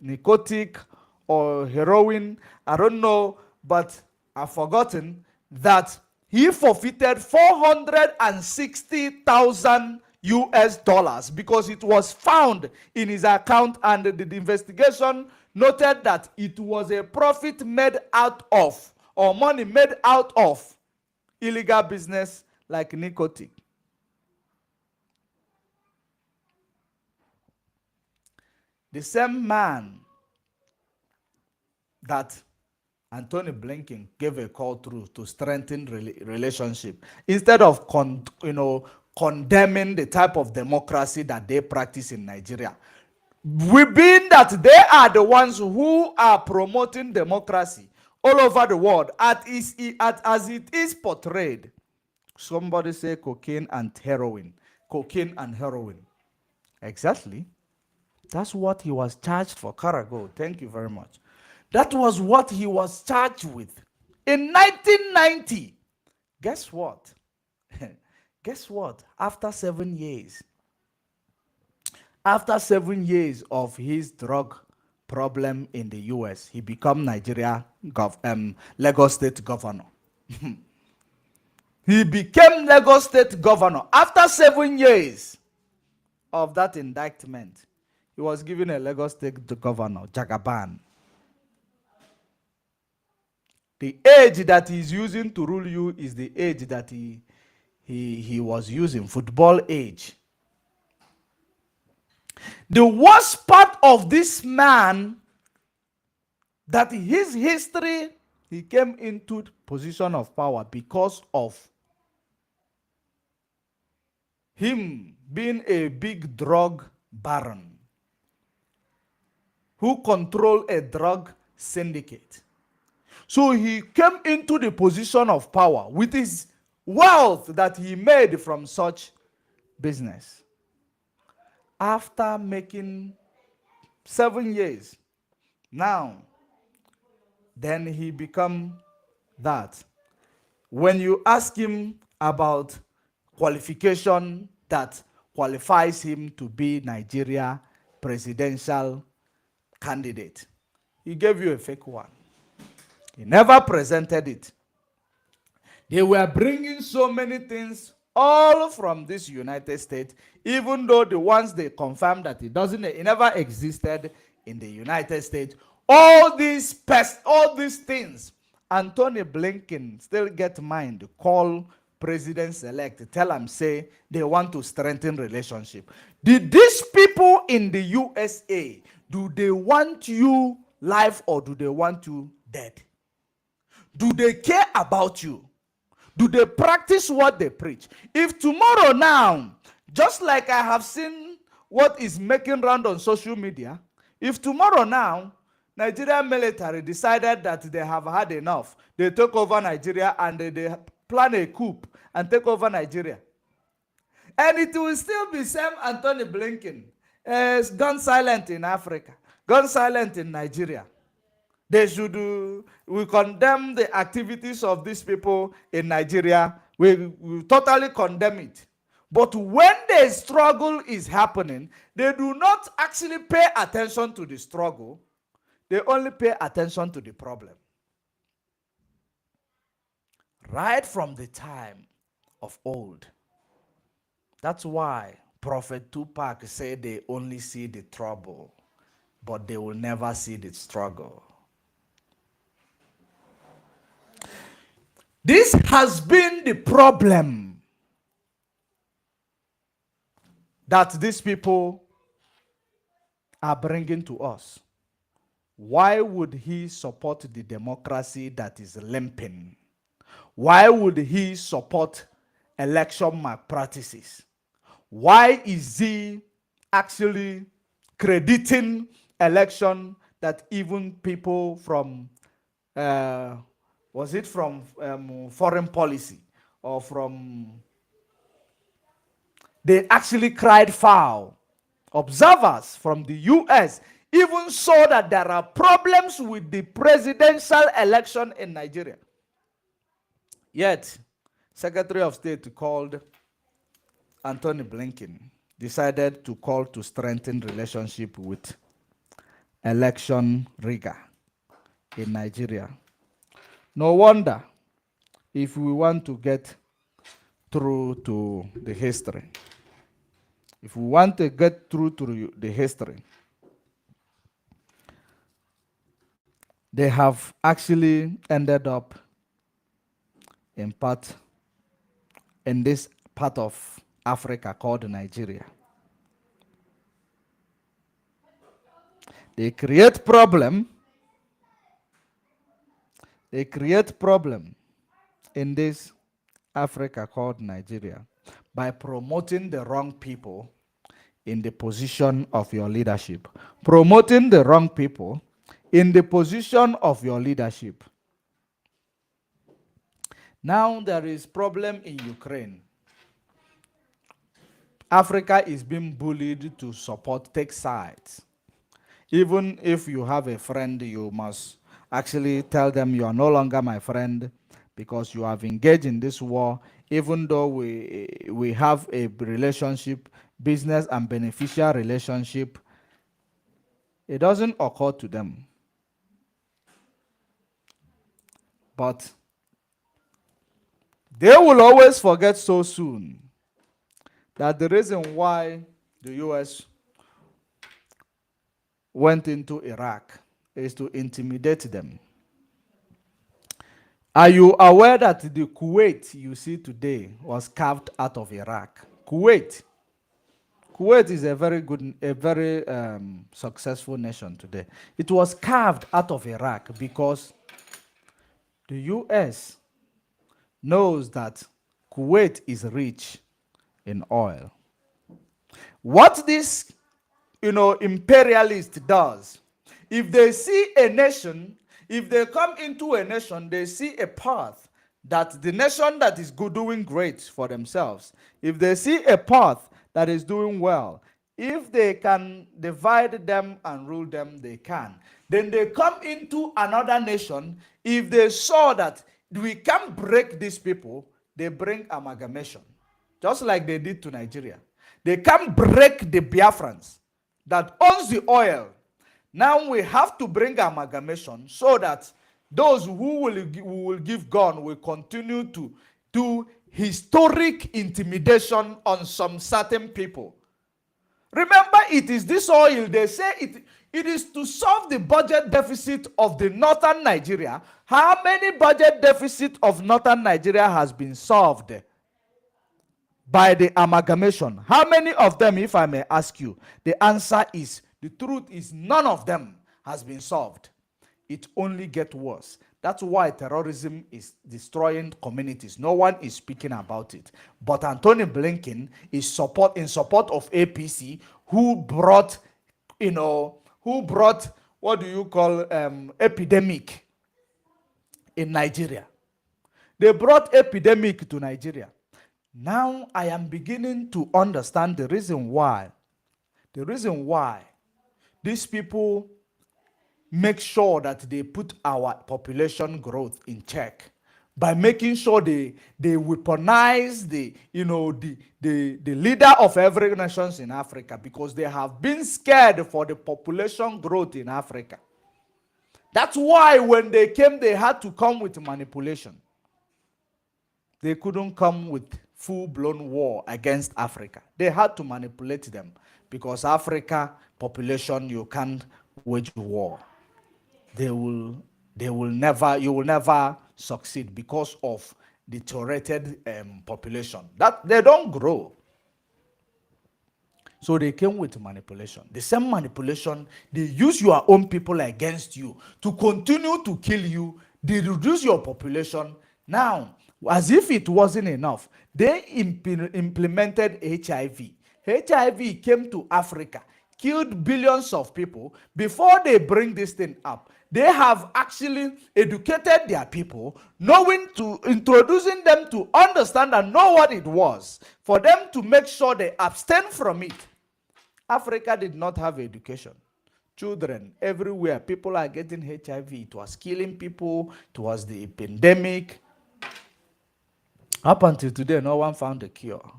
narcotic or heroin? I don't know, but I've forgotten that he forfeited $460,000 because it was found in his account, and the investigation noted that it was a profit made out of, or money made out of, illegal business like narcotic. The same man that Antony Blinken gave a call through to strengthen relationship, instead of condemning the type of democracy that they practice in Nigeria, being that they are the ones who are promoting democracy all over the world, as it is portrayed. Somebody say cocaine and heroin. Cocaine and heroin. Exactly. That's what he was charged for. Karago, thank you very much. That was what he was charged with in 1990. Guess what? Guess what? After 7 years of his drug problem in the US, he became Nigeria Lagos State Governor. He became Lagos State Governor. After 7 years of that indictment, he was given a Lagos State Governor, Jagaban. The age that he's using to rule you is the age that he was using, football age. The worst part of this man, that his history, he came into position of power because of him being a big drug baron who controlled a drug syndicate. So he came into the position of power with his wealth that he made from such business. After making 7 years, now, then he become that. When you ask him about qualification that qualifies him to be Nigeria presidential candidate, he gave you a fake one. He never presented it. They were bringing so many things all from this United States, even though the ones they confirmed that it never existed in the United States. All these things, Antony Blinken still get mind to call president-elect, tell them, say they want to strengthen relationship. Did these people in the USA, do they want you live or do they want you dead? Do they care about you? Do they practice what they preach? If tomorrow now, just like I have seen what is making round on social media, if tomorrow now, Nigerian military decided that they have had enough, they took over Nigeria and they plan a coup and take over Nigeria. And it will still be same Anthony Blinken. Gone silent in Africa, gone silent in Nigeria. They should, we condemn the activities of these people in Nigeria. We totally condemn it. But when the struggle is happening, they do not actually pay attention to the struggle. They only pay attention to the problem. Right from the time of old. That's why Prophet Tupac said they only see the trouble, but they will never see the struggle. This has been the problem that these people are bringing to us. Why would he support the democracy that is limping? Why would he support election malpractices? Why is he actually crediting election that even people from was it from foreign policy or from, they actually cried foul. Observers from the US even saw that there are problems with the presidential election in Nigeria. Yet, Secretary of State called Anthony Blinken, decided to call to strengthen relationship with election rigor in Nigeria. No wonder if we want to get through to the history. If we want to get through to the history, they have actually ended up in this part of Africa called Nigeria. They create problem. They create problem in this Africa called Nigeria by promoting the wrong people in the position of your leadership. Promoting the wrong people in the position of your leadership. Now there is problem in Ukraine. Africa is being bullied to support, take sides. Even if you have a friend, you must actually tell them you are no longer my friend because you have engaged in this war, even though we have a relationship, business and beneficial relationship. It doesn't occur to them. But they will always forget so soon that the reason why the US went into Iraq is to intimidate them. Are you aware that the Kuwait you see today was carved out of Iraq? Kuwait is a very successful nation today. It was carved out of Iraq because the US knows that Kuwait is rich in oil. What this imperialist does, if they see a nation, if they come into a nation, they see a path that the nation that is doing great for themselves, if they see a path that is doing well, if they can divide them and rule them, they can. Then they come into another nation. If they saw that we can't break these people, they bring amalgamation, just like they did to Nigeria. They can't break the Biafrans that owns the oil. Now we have to bring amalgamation so that those who will give gun will continue to do historic intimidation on some certain people. Remember, it is this oil, they say it is to solve the budget deficit of the northern Nigeria. How many budget deficit of northern Nigeria has been solved by the amalgamation? How many of them, if I may ask you? The answer is, the truth is, none of them has been solved. It only gets worse. That's why terrorism is destroying communities. No one is speaking about it. But Anthony Blinken is in support of APC, who brought, what do you call, epidemic in Nigeria. They brought epidemic to Nigeria. Now I am beginning to understand the reason why. The reason why these people make sure that they put our population growth in check by making sure they weaponize the leader of every nation in Africa, because they have been scared for the population growth in Africa. That's why when they came, they had to come with manipulation. They couldn't come with full-blown war against Africa. They had to manipulate them, because Africa population, you can't wage war. You will never succeed because of the tolerated population. That they don't grow. So they came with manipulation. The same manipulation, they use your own people against you to continue to kill you. They reduce your population. Now, as if it wasn't enough, they implemented HIV. HIV came to Africa, killed billions of people. Before they bring this thing up, they have actually educated their people, introducing them to understand and know what it was, for them to make sure they abstain from it. Africa did not have education. Children everywhere, people are getting HIV. It was killing people. It was the pandemic. Up until today, no one found a cure,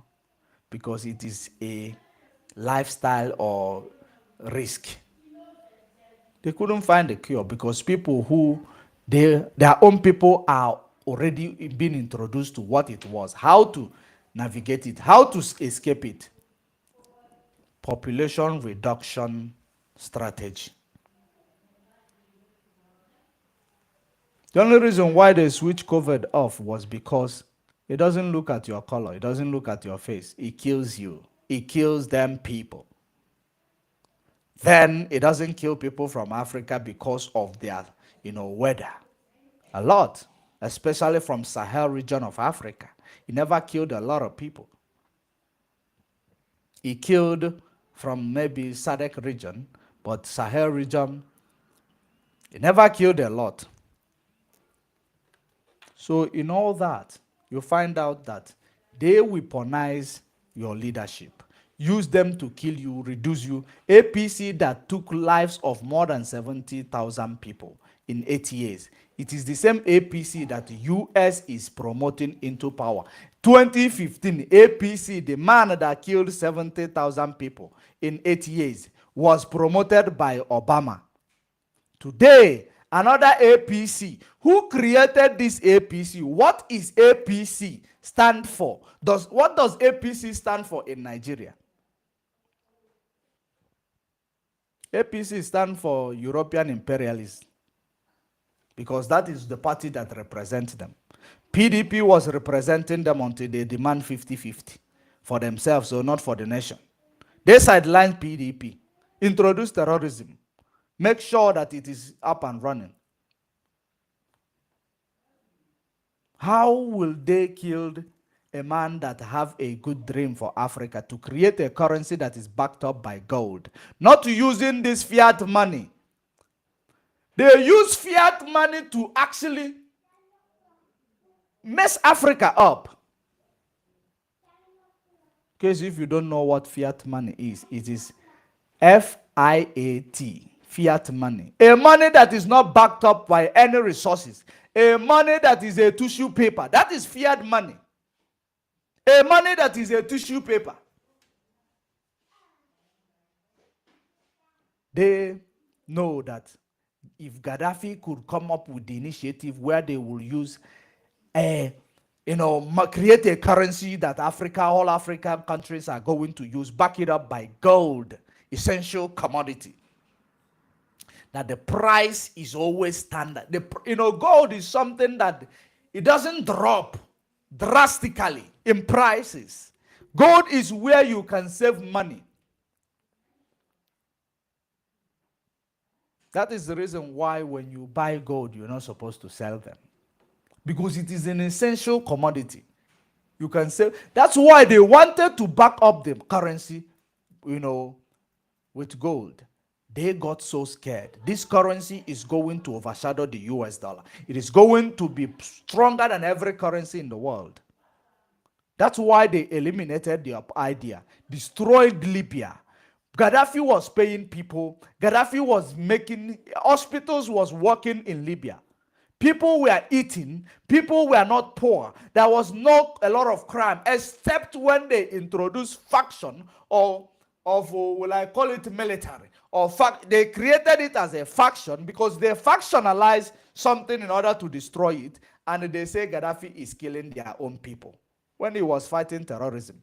because it is a lifestyle or risk. They couldn't find a cure because people their own people are already being introduced to what it was, how to navigate it, how to escape it. Population reduction strategy. The only reason why they switched COVID off was because it doesn't look at your color. It doesn't look at your face. It kills you. It kills them people. Then it doesn't kill people from Africa because of their, weather. A lot, especially from Sahel region of Africa. It never killed a lot of people. It killed from maybe SADC region, but Sahel region, it never killed a lot. So in all that, you find out that they weaponize your leadership, use them to kill you, reduce you. APC that took lives of more than 70,000 people in 8 years. It is the same APC that the US is promoting into power. 2015, APC, the man that killed 70,000 people in 8 years, was promoted by Obama. Today, another APC. Who created this APC? What is APC stand for? What does APC stand for in Nigeria? APC stands for European imperialism, because that is the party that represents them. PDP was representing them until they demand 50-50 for themselves, so not for the nation. They sidelined PDP, introduced terrorism, make sure that it is up and running. How will they kill a man that have a good dream for Africa to create a currency that is backed up by gold, not using this fiat money? They use fiat money to actually mess Africa up. In case if you don't know what fiat money is, it is FIAT, fiat money. A money that is not backed up by any resources. A money that is a tissue paper. That is fiat money. A money that is a tissue paper. They know that if Gaddafi could come up with the initiative where they will use create a currency that all African countries are going to use, back it up by gold, essential commodity, that the price is always standard. Gold is something that it doesn't drop drastically in prices. Gold is where you can save money. That is the reason why when you buy gold, you're not supposed to sell them. Because it is an essential commodity. You can sell. That's why they wanted to back up the currency, you know, with gold. They got so scared. This currency is going to overshadow the US dollar. It is going to be stronger than every currency in the world. That's why they eliminated the idea, destroyed Libya. Gaddafi was paying people. Gaddafi was making hospitals, was working in Libya. People were eating. People were not poor. There was not a lot of crime, except when they introduced faction or of will I call it military or they created it as a faction because they factionalized something in order to destroy it, and they say Gaddafi is killing their own people when he was fighting terrorism.